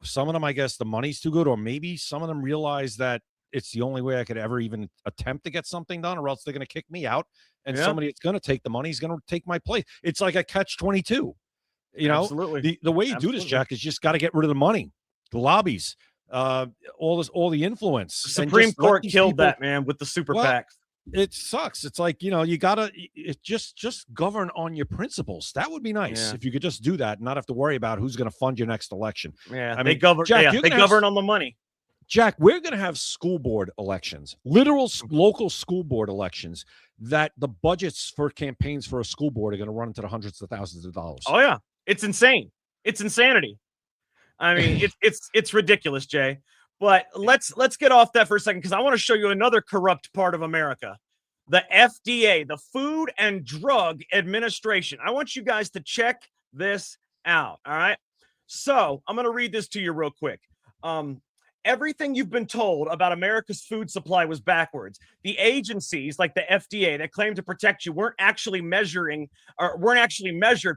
some of them, the money's too good, or maybe some of them realize that it's the only way I could ever even attempt to get something done, or else they're going to kick me out. And somebody that's going to take the money is going to take my place. It's like a catch-22. Absolutely. The way you do this, Jack, is just got to get rid of the money, the lobbies, all the influence. The Supreme Court killed that, man, with the super PACs. It sucks. It's like, you gotta just govern on your principles. That would be nice if you could just do that and not have to worry about who's going to fund your next election. Yeah, they govern. Jack, they govern on the money. Jack, we're going to have school board elections, literal local school board elections, that the budgets for campaigns for a school board are going to run into the hundreds of thousands of dollars. Oh yeah, it's insane. It's insanity. I mean, it's ridiculous, Jay. But let's get off that for a second, because I want to show you another corrupt part of America. The FDA, the Food and Drug Administration. I want you guys to check this out, all right? So I'm going to read this to you real quick. Everything you've been told about America's food supply was backwards. The agencies like the FDA that claim to protect you weren't actually measured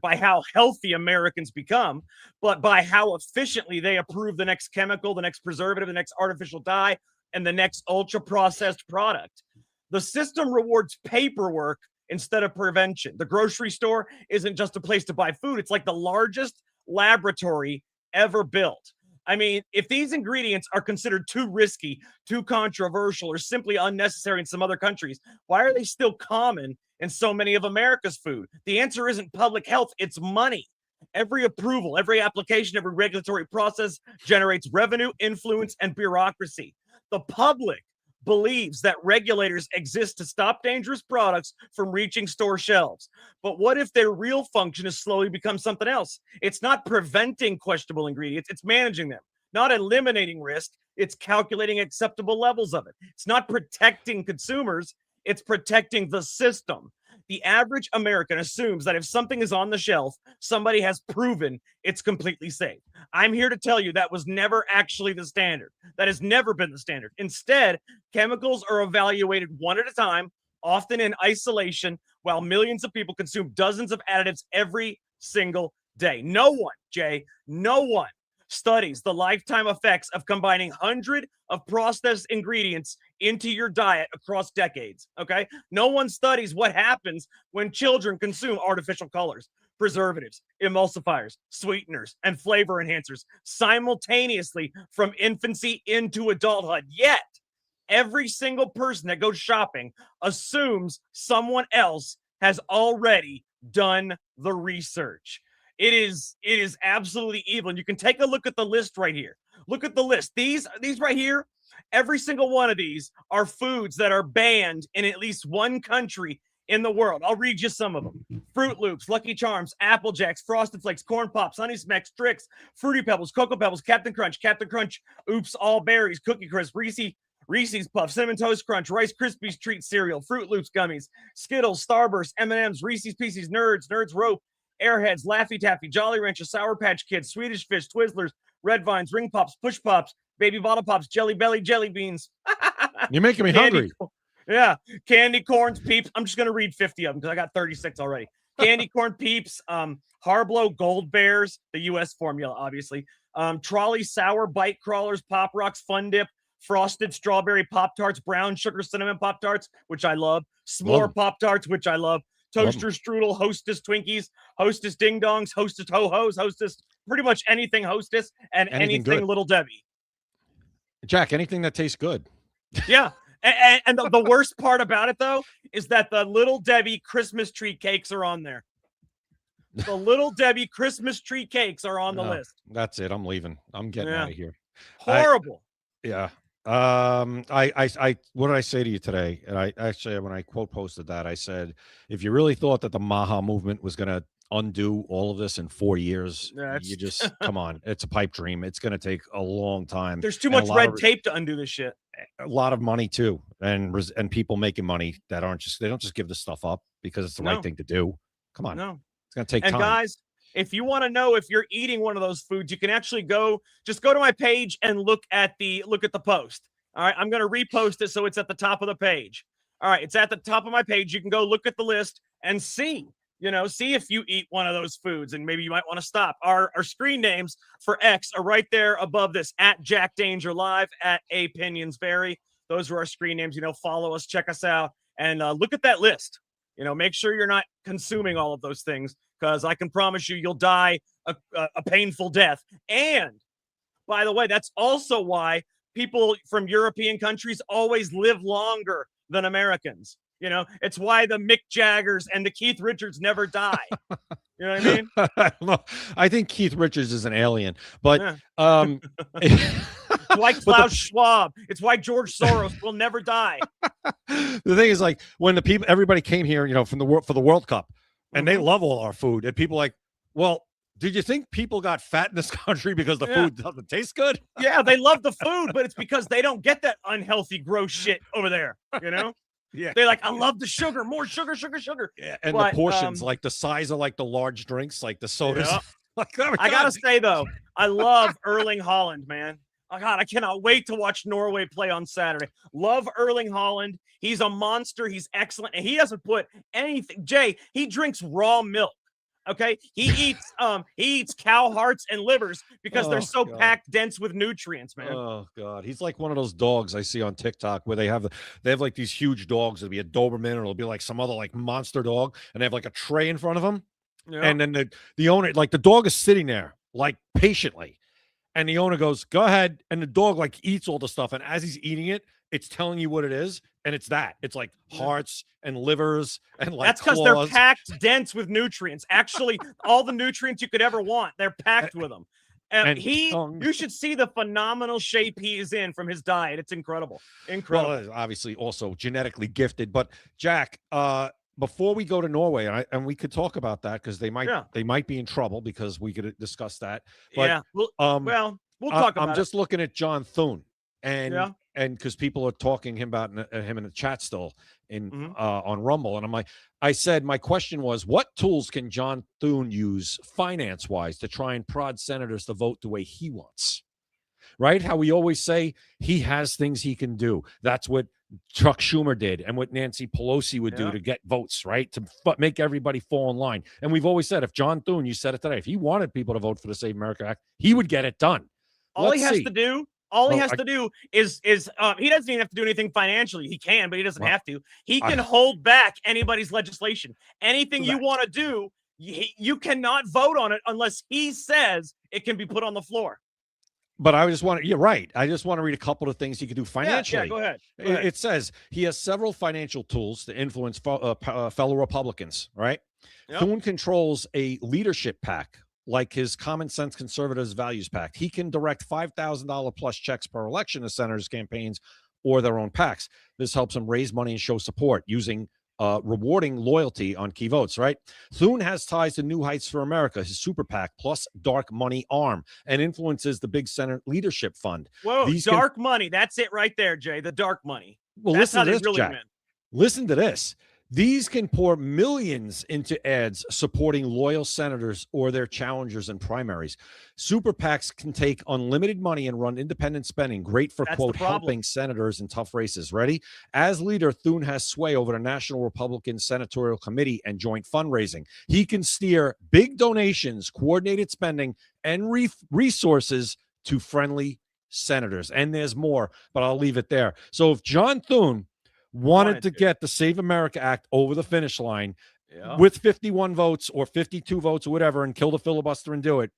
by how healthy Americans become, but by how efficiently they approve the next chemical, the next preservative, the next artificial dye, and the next ultra-processed product. The system rewards paperwork instead of prevention. The grocery store isn't just a place to buy food. It's like the largest laboratory ever built. I mean, if these ingredients are considered too risky, too controversial, or simply unnecessary in some other countries, why are they still common in so many of America's food? The answer isn't public health, it's money. Every approval, every application, every regulatory process generates revenue, influence, and bureaucracy. The public believes that regulators exist to stop dangerous products from reaching store shelves. But what if their real function is slowly become something else? It's not preventing questionable ingredients, it's managing them. Not eliminating risk, it's calculating acceptable levels of it. It's not protecting consumers, it's protecting the system. The average American assumes that if something is on the shelf, somebody has proven it's completely safe. I'm here to tell you that was never actually the standard. That has never been the standard. Instead, chemicals are evaluated one at a time, often in isolation, while millions of people consume dozens of additives every single day. No one, Jay, no one studies the lifetime effects of combining hundreds of processed ingredients into your diet across decades. Okay. No one studies what happens when children consume artificial colors, preservatives, emulsifiers, sweeteners, and flavor enhancers simultaneously from infancy into adulthood. Yet, every single person that goes shopping assumes someone else has already done the research. It is absolutely evil. And you can take a look at the list right here. Look at the list. These right here, every single one of these are foods that are banned in at least one country in the world. I'll read you some of them. Fruit Loops, Lucky Charms, Apple Jacks, Frosted Flakes, Corn Pops, Honey Smacks, Trix, Fruity Pebbles, Cocoa Pebbles, Captain Crunch, Oops All Berries, Cookie Crisp, Reese's Puffs, Cinnamon Toast Crunch, Rice Krispies Treat Cereal, Fruit Loops Gummies, Skittles, Starburst, M&M's, Reese's Pieces, Nerds Rope, Airheads, Laffy Taffy, Jolly Rancher, Sour Patch Kids, Swedish Fish, Twizzlers, Red Vines, Ring Pops, Push Pops, Baby Bottle Pops, Jelly Belly, Jelly Beans. You're making me hungry. Yeah. Candy Corns, Peeps. I'm just going to read 50 of them because I got 36 already. Candy Corn, Peeps, Harblow Gold Bears, the U.S. formula, obviously. Trolley Sour Bite Crawlers, Pop Rocks, Fun Dip, Frosted Strawberry Pop-Tarts, Brown Sugar Cinnamon Pop-Tarts, which I love. S'more Pop-Tarts, which I love. Toaster Strudel, Hostess Twinkies, Hostess Ding Dongs, Hostess Ho-Hos, Hostess, pretty much anything Hostess, and anything Little Debbie. Jack, anything that tastes good. Yeah. And the worst part about it, though, is that the Little Debbie Christmas tree cakes are on there. The Little Debbie Christmas tree cakes are on the list. That's it. I'm leaving. I'm getting out of here. Horrible. Yeah. I what did I say to you today? And I actually, when I quote posted that, I said, if you really thought that the Maha movement was going to undo all of this in 4 years, you just come on. It's a pipe dream. It's going to take a long time. There's too much red tape to undo this shit. A lot of money too, and people making money that they don't just give this stuff up because it's the right thing to do. Come on, it's going to take time. And guys, if you want to know if you're eating one of those foods, you can actually go to my page and look at the post. All right, I'm going to repost it so it's at the top of the page. All right, it's at the top of my page. You can go look at the list and see if you eat one of those foods, and maybe you might want to stop. Our screen names for X are right there above this, at Jack Danger Live, at Opinions Vary. Those are our screen names. Follow us, check us out, and look at that list. Make sure you're not consuming all of those things, because I can promise you'll die a painful death. And by the way, that's also why people from European countries always live longer than Americans. It's why the Mick Jaggers and the Keith Richards never die. You know what I mean? I don't know. I think Keith Richards is an alien, but it's why Klaus Schwab. It's why George Soros will never die. The thing is, like, when everybody came here, for the World Cup, and they love all our food, and people like, well, did you think people got fat in this country because the food doesn't taste good? Yeah, they love the food, but it's because they don't get that unhealthy, gross shit over there. Yeah, they're like, I love the sugar, more sugar. Yeah, and the portions, like the size of like the large drinks, like the sodas. Yeah. I gotta say though, I love Erling Haaland, man. Oh God, I cannot wait to watch Norway play on Saturday. Love Erling Haaland. He's a monster. He's excellent, and he doesn't put anything. Jay, he drinks raw milk. Okay, he eats cow hearts and livers because they're so packed dense with nutrients, man. Oh God, he's like one of those dogs I see on TikTok where they have like these huge dogs. It'll be a Doberman, or it'll be like some other like monster dog, and they have like a tray in front of them, and then the owner, like, the dog is sitting there like patiently, and the owner goes, "Go ahead," and the dog like eats all the stuff, and as he's eating it, it's telling you what it is, and it's that. It's like hearts and livers and like that's because they're claws. packed dense with nutrients. Actually, all the nutrients you could ever want, they're packed with them. And you should see the phenomenal shape he is in from his diet. It's incredible. Incredible. Well, obviously also genetically gifted. But Jack, before we go to Norway, and we could talk about that because they might be in trouble because we could discuss that. But we'll talk about I'm just looking at John Thune, and Yeah. and because people are talking about him in the chat still on Rumble, and I said my question was, what tools can John Thune use finance wise to try and prod senators to vote the way he wants? Right? How we always say he has things he can do. That's what Chuck Schumer did and what Nancy Pelosi would do to get votes, right? To make everybody fall in line. And we've always said, if John Thune, you said it today, if he wanted people to vote for the Save America Act, he would get it done. All he has to do is he doesn't even have to do anything financially. He can, but he doesn't have to. He can hold back anybody's legislation. Anything you want to do, you cannot vote on it unless he says it can be put on the floor. But you're right. I just want to read a couple of things he could do financially. Yeah, go ahead. It says he has several financial tools to influence fellow Republicans, right? Yep. Thune controls a leadership PAC, like his Common Sense Conservatives Values PAC. He can direct $5,000 plus checks per election to senators' campaigns or their own PACs. This helps him raise money and show support using rewarding loyalty on key votes, right? Thune has ties to New Heights for America, his super PAC, plus dark money arm, and influences the Big Senate Leadership Fund. Whoa, dark money. That's it right there, Jay. The dark money. Well, listen to this, Jack. Listen to this. These can pour millions into ads supporting loyal senators or their challengers in primaries. Super PACs can take unlimited money and run independent spending, great for, quote, helping senators in tough races. Ready? As leader, Thune has sway over the National Republican Senatorial Committee and joint fundraising. He can steer big donations, coordinated spending, and resources to friendly senators. And there's more, but I'll leave it there. So if John Thune wanted to get the Save America Act over the finish line with 51 votes or 52 votes or whatever and kill the filibuster and do it,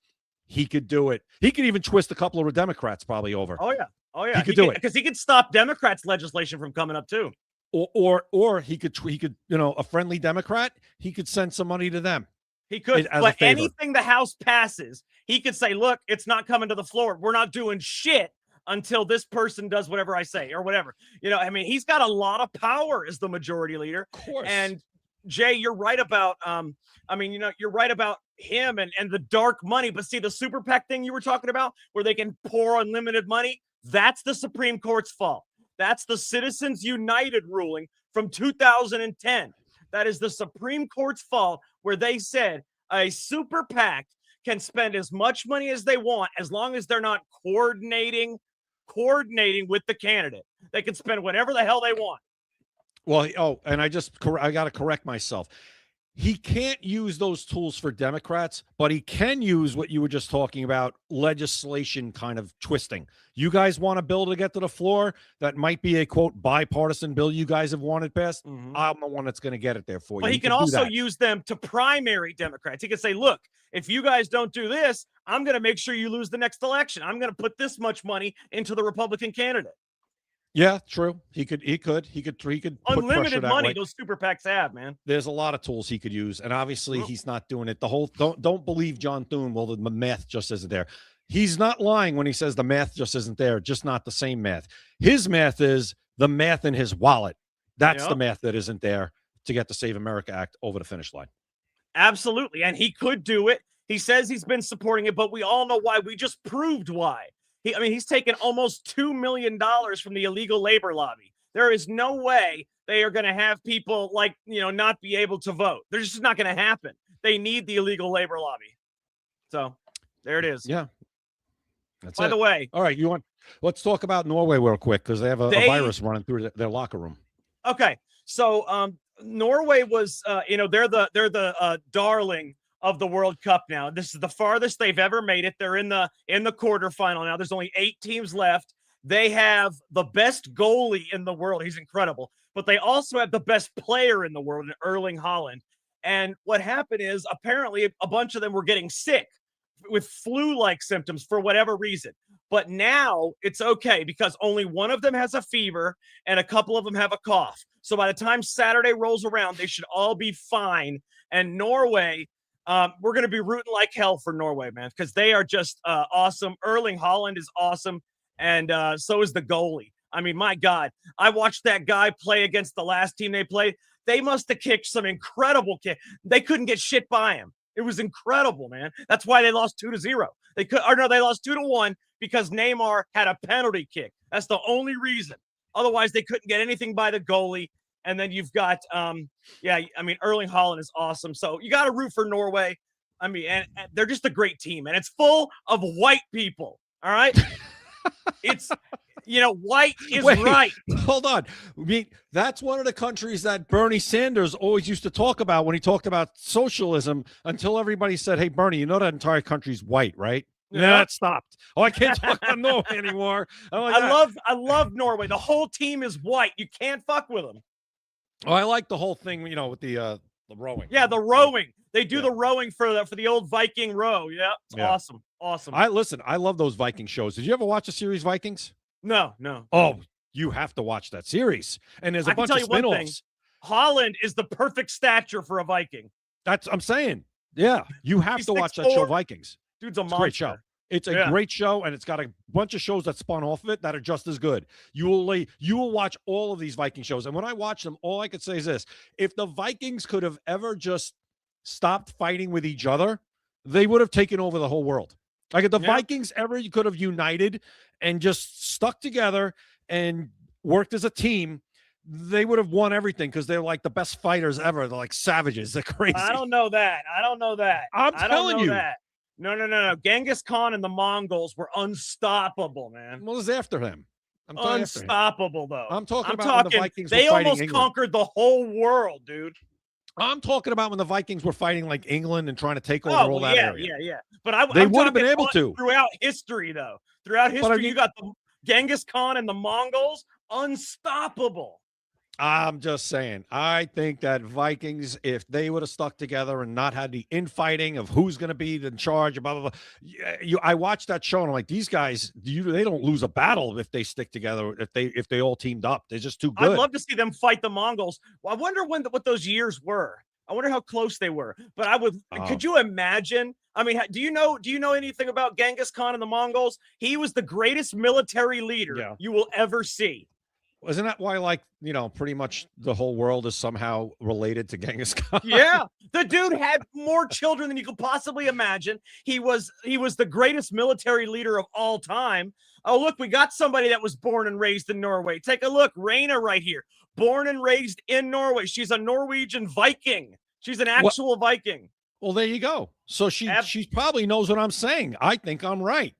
he could do it. He could even twist a couple of Democrats probably over. Oh, yeah. He could do it. Because he could stop Democrats' legislation from coming up, too. Or he could, a friendly Democrat, he could send some money to them. He could. But anything the House passes, he could say, look, it's not coming to the floor. We're not doing shit until this person does whatever I say or whatever. He's got a lot of power as the majority leader. Of course. And Jay, you're right about, you're right about him and the dark money. But see, the super PAC thing you were talking about where they can pour unlimited money, that's the Supreme Court's fault. That's the Citizens United ruling from 2010. That is the Supreme Court's fault where they said a super PAC can spend as much money as they want as long as they're not coordinating with the candidate. They can spend whatever the hell they want. Well, and I got to correct myself. He can't use those tools for Democrats, but he can use what you were just talking about, legislation kind of twisting. You guys want a bill to get to the floor that might be a, quote, bipartisan bill you guys have wanted passed? I'm the one that's going to get it there for you. But he can also use them to primary Democrats. He can say, look, if you guys don't do this, I'm going to make sure you lose the next election. I'm going to put this much money into the Republican candidate. Yeah, true. He could unlimited money. Those super PACs have, man. There's a lot of tools he could use, and obviously he's not doing it. Don't believe John Thune. Well, the math just isn't there. He's not lying when he says the math just isn't there. Just not the same math. His math is the math in his wallet. That's the math that isn't there to get the Save America Act over the finish line. Absolutely, and he could do it. He says he's been supporting it, but we all know why. We just proved why. He's taken almost $2 million from the illegal labor lobby. There is no way they are going to have people not be able to vote. They're just not going to happen. They need the illegal labor lobby. So there it is. Yeah. That's By the way. All right. Let's talk about Norway real quick because they have a virus running through their locker room. Okay. So Norway was, they're the darling of the World Cup now. This is the farthest they've ever made it. They're in the quarterfinal now. There's only 8 teams left. They have the best goalie in the world. He's incredible. But they also have the best player in the world, Erling Haaland. And what happened is apparently a bunch of them were getting sick with flu-like symptoms for whatever reason. But now it's okay because only one of them has a fever and a couple of them have a cough. So by the time Saturday rolls around, they should all be fine. And Norway, we're going to be rooting like hell for Norway, man, because they are just awesome. Erling Haaland is awesome, and so is the goalie. I mean, my God, I watched that guy play against the last team they played. They must have kicked some incredible kick. They couldn't get shit by him. It was incredible, man. That's why they lost 2-0. They lost 2-1 because Neymar had a penalty kick. That's the only reason. Otherwise, they couldn't get anything by the goalie. And then you've got, Erling Haaland is awesome. So you got to root for Norway. I mean, and they're just a great team, and it's full of white people. All right. It's, white is right. Hold on. I mean, that's one of the countries that Bernie Sanders always used to talk about when he talked about socialism, until everybody said, hey, Bernie, that entire country's white, right? Yeah, it stopped. Oh, I can't talk about Norway anymore. I love Norway. The whole team is white. You can't fuck with them. Oh, I like the whole thing, with the rowing. Yeah, the rowing. They do the rowing for the old Viking row. Yeah, it's awesome. Awesome. I love those Viking shows. Did you ever watch the series Vikings? No. Oh, you have to watch that series. And there's a bunch of spin-offs. Holland is the perfect stature for a Viking. I'm saying. Yeah, you have to watch that show, Vikings. Dude's a monster. Great show. It's a great show, and it's got a bunch of shows that spun off of it that are just as good. You will watch all of these Viking shows, and when I watch them, all I could say is this: if the Vikings could have ever just stopped fighting with each other, they would have taken over the whole world. Like if the Vikings ever could have united and just stuck together and worked as a team, they would have won everything because they're like the best fighters ever. They're like savages. They're crazy. I don't know that. I'm telling you. That. No. Genghis Khan and the Mongols were unstoppable, man. Well, it's after him. Unstoppable, though. I'm talking about when the Vikings they were fighting almost England. Conquered the whole world, dude. I'm talking about when the Vikings were fighting like England and trying to take over all that area. Yeah. But they would have been able to. Throughout history, though. You got the Genghis Khan and the Mongols, unstoppable. I'm just saying, I think that Vikings, if they would have stuck together and not had the infighting of who's going to be in charge, blah, blah, blah. I watched that show and I'm like, these guys, they don't lose a battle if they stick together, if they all teamed up. They're just too good. I'd love to see them fight the Mongols. Well, I wonder what those years were. I wonder how close they were. But could you imagine? I mean, do you know anything about Genghis Khan and the Mongols? He was the greatest military leader you will ever see. Isn't that why, pretty much the whole world is somehow related to Genghis Khan? Yeah. The dude had more children than you could possibly imagine. He was the greatest military leader of all time. Oh, look, we got somebody that was born and raised in Norway. Take a look. Raina right here. Born and raised in Norway. She's a Norwegian Viking. She's an actual Viking. Well, there you go. So she probably knows what I'm saying. I think I'm right.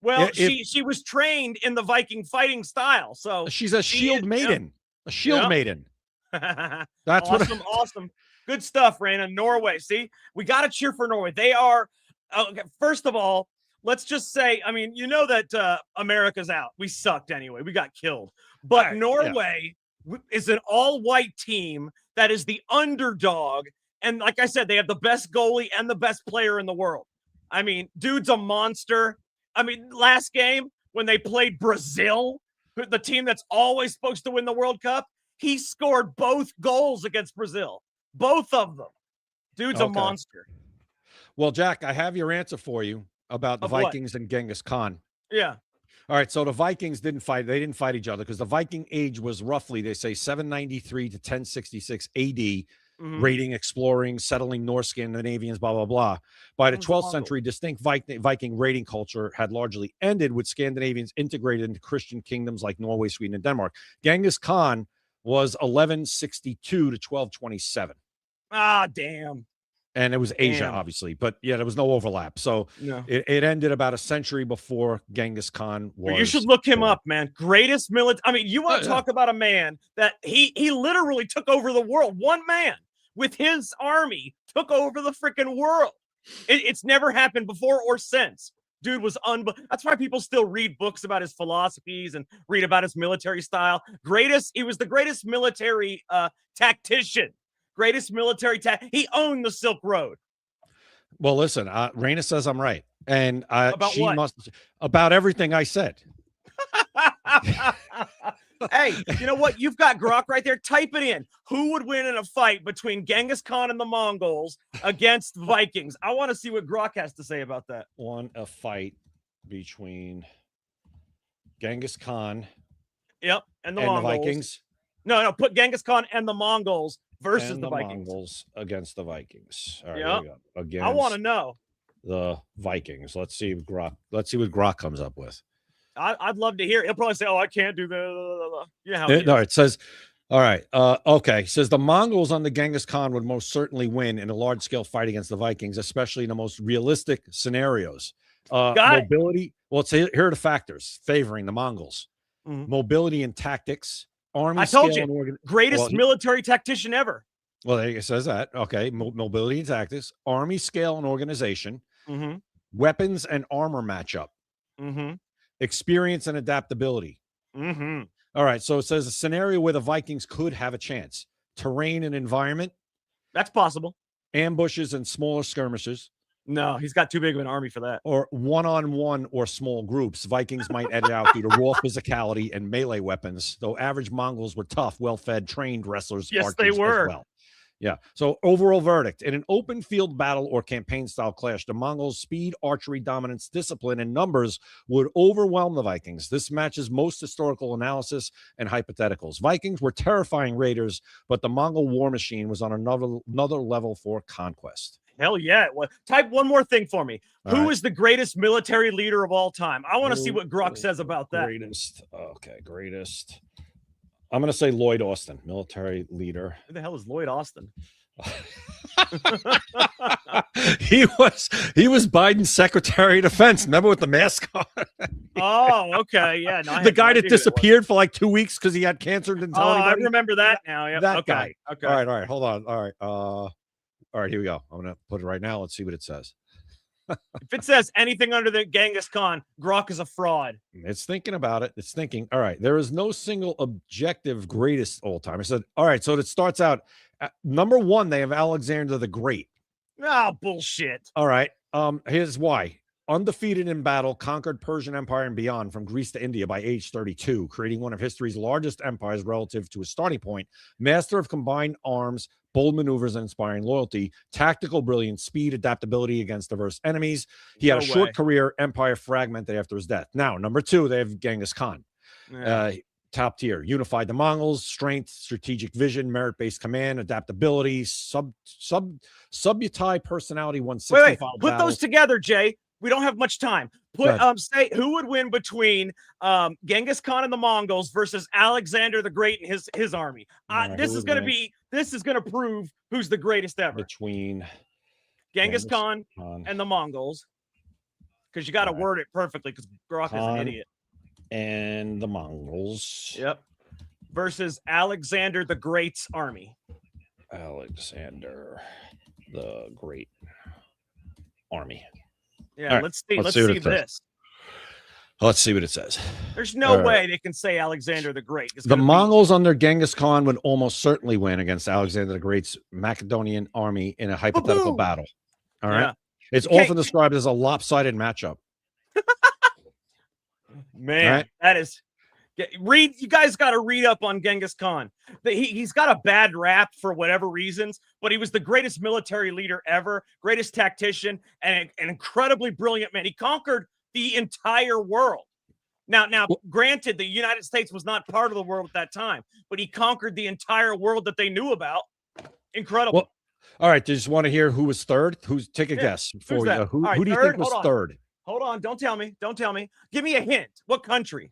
Well, she was trained in the Viking fighting style, so she's a shield maiden. A shield maiden. That's awesome. Good stuff, Raina. Norway. See, we got to cheer for Norway. They are. First of all, let's just say, I mean, that America's out. We sucked anyway. We got killed. But Norway is an all-white team that is the underdog, and like I said, they have the best goalie and the best player in the world. I mean, dude's a monster. I mean, last game when they played Brazil, the team that's always supposed to win the World Cup, he scored both goals against Brazil. Both of them. Dude's a monster. Well, Jack, I have your answer for you about the Vikings and Genghis Khan. Yeah. All right. So the Vikings didn't fight. They didn't fight each other because the Viking age was roughly, they say, 793 to 1066 AD. Raiding, exploring, settling North Scandinavians, blah, blah, blah. By the 12th century, distinct Viking raiding culture had largely ended, with Scandinavians integrated into Christian kingdoms like Norway, Sweden, and Denmark. Genghis Khan was 1162 to 1227. Ah, damn. And it was Asia, obviously. But, there was no overlap. So it ended about a century before Genghis Khan was. Well, you should look him up, man. Greatest military. I mean, you want to talk about a man that he literally took over the world. One man with his army took over the freaking world. It's never happened before or since. Dude was that's why people still read books about his philosophies and read about his military style. He was the greatest military tactician. Greatest military he owned the Silk Road. Well, listen, Raina says I'm right. And About she what? must about everything I said. Hey, you know what? You've got Grok right there. Type it in. Who would win in a fight between Genghis Khan and the Mongols against Vikings? I want to see what Grok has to say about that. A fight between Genghis Khan Yep, and the and the Mongols. Vikings. No, put Genghis Khan and the Mongols versus and the Vikings. Mongols against the Vikings. All right, Yep. here we go. Against I want to know. the Vikings. Let's see what Grok comes up with. I'd love to hear it. He'll probably say, "Oh, I can't do that." You know how No, it says, all right. Okay. It says the Mongols under Genghis Khan would most certainly win in a large-scale fight against the Vikings, especially in the most realistic scenarios. Mobility. Well, here are the factors favoring the Mongols. Mhm. Mobility and tactics. Army I told scale you, and greatest military tactician ever. Well, it says that. Okay. Mobility and tactics. Army scale and organization. Mm-hmm. Weapons and armor matchup. Mm-hmm. Experience and adaptability. Mm-hmm. All right. So it says a scenario where the Vikings could have a chance. Terrain and environment. That's possible. Ambushes and smaller skirmishes. No, he's got too big of an army for that. Or one-on-one or small groups. Vikings might edit out due to raw physicality and melee weapons, though average Mongols were tough, well-fed, trained wrestlers. Yes, they were. As well. Yeah. So overall verdict, in an open field battle or campaign style clash, the Mongols' speed, archery, dominance, discipline, and numbers would overwhelm the Vikings. This matches most historical analysis and hypotheticals. Vikings were terrifying raiders, but the Mongol war machine was on another level for conquest. Hell yeah. Well, type one more thing for me. Who is the greatest military leader of all time? I want to see what Grok says about that. Greatest. I'm going to say Lloyd Austin, military leader. Who the hell is Lloyd Austin? He was Biden's Secretary of Defense. Remember with the mask on? Oh, okay. Yeah. No, the guy that disappeared for like 2 weeks because he had cancer and didn't tell anybody. I remember that now. Yep. That guy. Okay. All right. Hold on. All right. Here we go. I'm going to put it right now. Let's see what it says. If it says anything under the Genghis Khan, Grok is a fraud. It's thinking about it. It's thinking. All right. There is no single objective greatest all time. I said, all right. So it starts out number one. They have Alexander the Great. Oh, bullshit. All right. Here's why. Undefeated in battle, conquered Persian Empire and beyond from Greece to India by age 32, creating one of history's largest empires relative to a starting point. Master of combined arms, bold maneuvers, and inspiring loyalty, tactical brilliance, speed, adaptability against diverse enemies. He had a short career, empire fragmented after his death. Now, number two, they have Genghis Khan. Yeah. Top tier, unified the Mongols, strength, strategic vision, merit-based command, adaptability, subutai personality, 165. Wait, put those together, Jay. We don't have much time. Say who would win between Genghis Khan and the Mongols versus Alexander the Great and his army. This is going to prove who's the greatest ever. Between Genghis Khan and the Mongols, because you got to word it perfectly. Because Grok is an idiot. And the Mongols. Yep. Versus Alexander the Great's army. Alexander the Great army. Yeah, let's see this. Let's see what it says. There's no way they can say Alexander the Great. The Mongols under Genghis Khan would almost certainly win against Alexander the Great's Macedonian army in a hypothetical battle. All right. Yeah. It's often described as a lopsided matchup. Man, that is you guys got to read up on Genghis Khan. He's got a bad rap for whatever reasons, but he was the greatest military leader ever, greatest tactician, and an incredibly brilliant man. He conquered the entire world. Now, granted, the United States was not part of the world at that time, but he conquered the entire world that they knew about. Incredible. Well, all right, just want to hear who was third? Take a guess for you. Who do you think was third? Hold on. Don't tell me. Give me a hint. What country?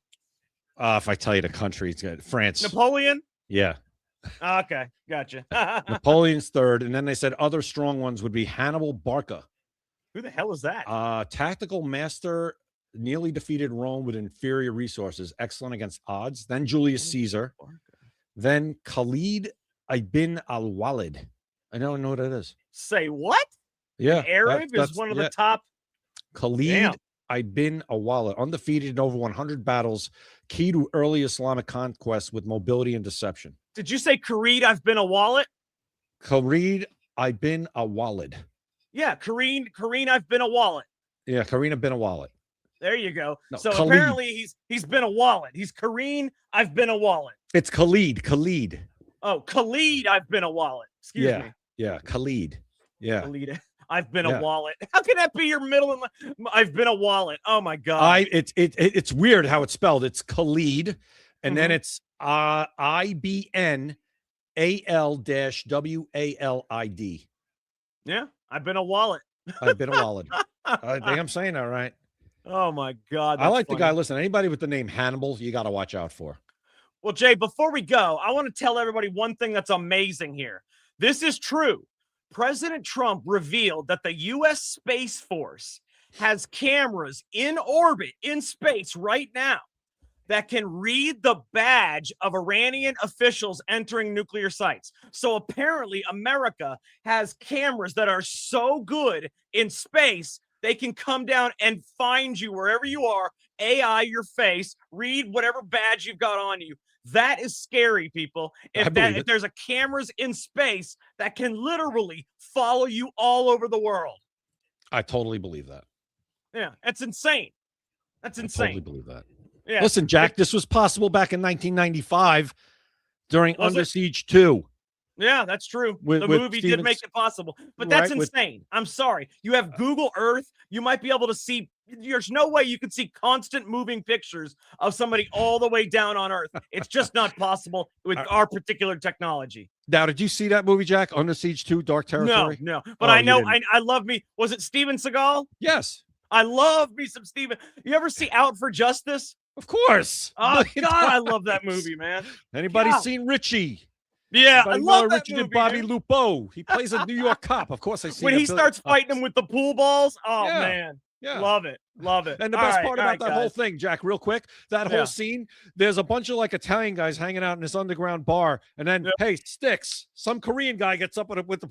If I tell you the country, it's good. France. Napoleon? Yeah. Okay. Gotcha. Napoleon's third. And then they said other strong ones would be Hannibal Barca. Who the hell is that? Tactical master, nearly defeated Rome with inferior resources, excellent against odds. Then Julius Caesar. Then Khalid ibn al-Walid. I don't know what it is. Say what? Yeah. The Arab is one of the top. Khalid ibn al-Walid, undefeated in over 100 battles, key to early Islamic conquest with mobility and deception. Did you say Khalid? I've been a wallet. Khalid ibn al-Walid. Yeah, Kareen, I've been a wallet. Yeah, Karina been a wallet. There you go. No, So Khalid. apparently he's been a wallet. He's Kareen, I've been a wallet. It's Khalid. Oh, Khalid, I've been a wallet. Excuse me. Yeah, Khalid. Yeah. Khalid, I've been a wallet. How can that be your middle? I've been a wallet. Oh my God. It's weird how it's spelled. It's Khalid, and then it's IBNAL-WALID. Yeah, I've been a wallet. I've been a wallet. I think I'm saying that right. Oh my God. I like funny. the guy. Listen, anybody with the name Hannibal, you got to watch out for. Well, Jay, before we go, I want to tell everybody one thing that's amazing here. This is true. President Trump revealed that the U.S. Space Force has cameras in orbit, in space right now, that can read the badge of Iranian officials entering nuclear sites. So apparently America has cameras that are so good in space, they can come down and find you wherever you are, AI your face, read whatever badge you've got on you. That is scary, people. If there's a cameras in space that can literally follow you all over the world. I totally believe that. Yeah, that's insane. That's insane. I totally believe that. Yeah. Listen, Jack, this was possible back in 1995 during Under Siege 2. Yeah, that's true. The movie did make it possible, but that's insane. I'm sorry. You have Google Earth. You might be able to see. There's no way you could see constant moving pictures of somebody all the way down on Earth. It's just not possible with our particular technology. Now, did you see that movie, Jack? Under Siege 2, Dark Territory? No. But I know. I love me. Was it Steven Seagal? Yes. I love me some Steven. You ever see Out for Justice? Of course. Oh, God, I love that movie, man. Anybody seen Richie? Yeah, I love that Richie movie, did Bobby man. Lupo. He plays a New York cop. Of course, I see. When he starts fighting him with the pool balls. Oh, Yeah. man. Yeah. Love it. Love it. And the best part about that whole thing, Jack, real quick, that whole Yeah. scene, there's a bunch of like Italian guys hanging out in this underground bar. And then, hey, Sticks, some Korean guy gets up with the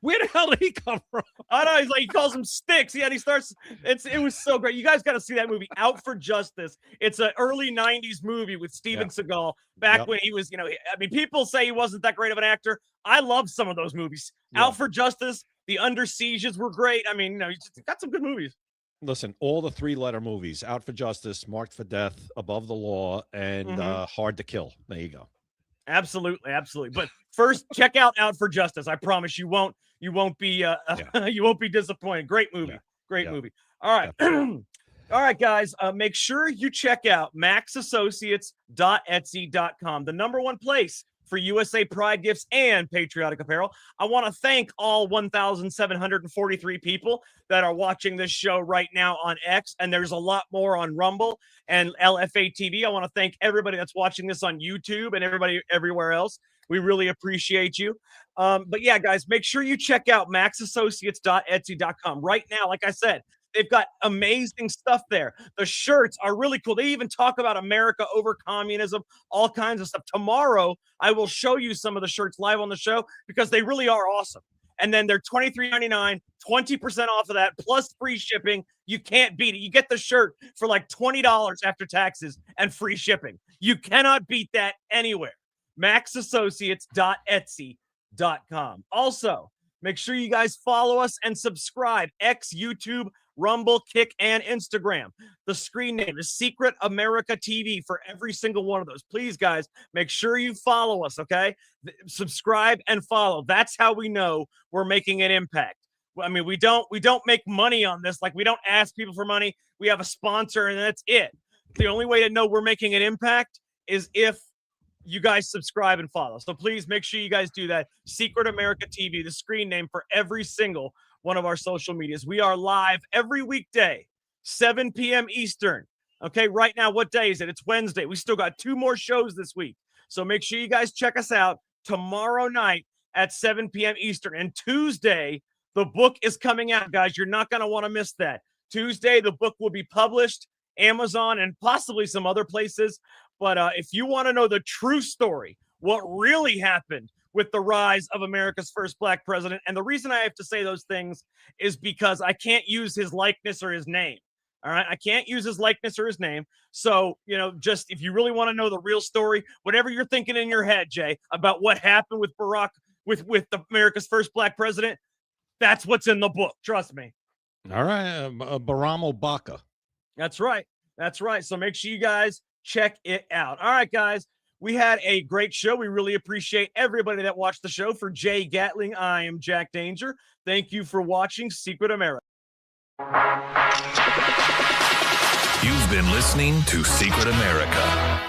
where the hell did he come from? I know, he calls him Sticks. Yeah, and he starts. It was so great. You guys got to see that movie, Out for Justice. It's an early '90s movie with Steven Seagal back when he was, I mean, people say he wasn't that great of an actor. I love some of those movies. Out for Justice, The Under Sieges were great. I mean, he's got some good movies. Listen, all the 3-letter movies, Out for Justice, Marked for Death, Above the Law, and Hard to Kill. There you go. Absolutely. But first, check out for Justice. I promise you won't be you won't be disappointed. Great movie. Great movie. All right. All right, guys. Make sure you check out maxassociates.etsy.com, the #1 place for USA Pride gifts and patriotic apparel. I want to thank all 1,743 people that are watching this show right now on X, and there's a lot more on Rumble and LFA TV. I want to thank everybody that's watching this on YouTube and everybody everywhere else. We really appreciate you. But yeah, guys, make sure you check out maxassociates.etsy.com right now. Like I said, they've got amazing stuff there. The shirts are really cool. They even talk about America over communism, all kinds of stuff. Tomorrow, I will show you some of the shirts live on the show because they really are awesome. And then they're $23.99, 20% off of that, plus free shipping. You can't beat it. You get the shirt for like $20 after taxes and free shipping. You cannot beat that anywhere. maxassociates.etsy.com. Also, make sure you guys follow us and subscribe. X, YouTube, Rumble, Kick, and Instagram. The screen name is Secret America TV for every single one of those. Please, guys, make sure you follow us, okay? Subscribe and follow. That's how we know we're making an impact. I mean, we don't make money on this. Like, we don't ask people for money. We have a sponsor, and that's it. The only way to know we're making an impact is if you guys subscribe and follow. So please make sure you guys do that. Secret America TV, the screen name for every single one of our social medias. We are live every weekday, 7 p.m. Eastern. Okay, right now, what day is it? It's Wednesday. We still got 2 more shows this week. So make sure you guys check us out tomorrow night at 7 p.m. Eastern. And Tuesday, the book is coming out, guys. You're not going to want to miss that. Tuesday, the book will be published, Amazon, and possibly some other places. But if you want to know the true story, what really happened with the rise of America's first black president, and the reason I have to say those things is because I can't use his likeness or his name. All right, I can't use his likeness or his name. So, just if you really want to know the real story, whatever you're thinking in your head, Jay, about what happened with Barack, with America's first black president, That's what's in the book. Trust me. All right. Baramo Baca. That's right. That's right. So make sure you guys check it out. All right, guys. We had a great show. We really appreciate everybody that watched the show. For Jay Gatling, I am Jack Danger. Thank you for watching Secret America. You've been listening to Secret America.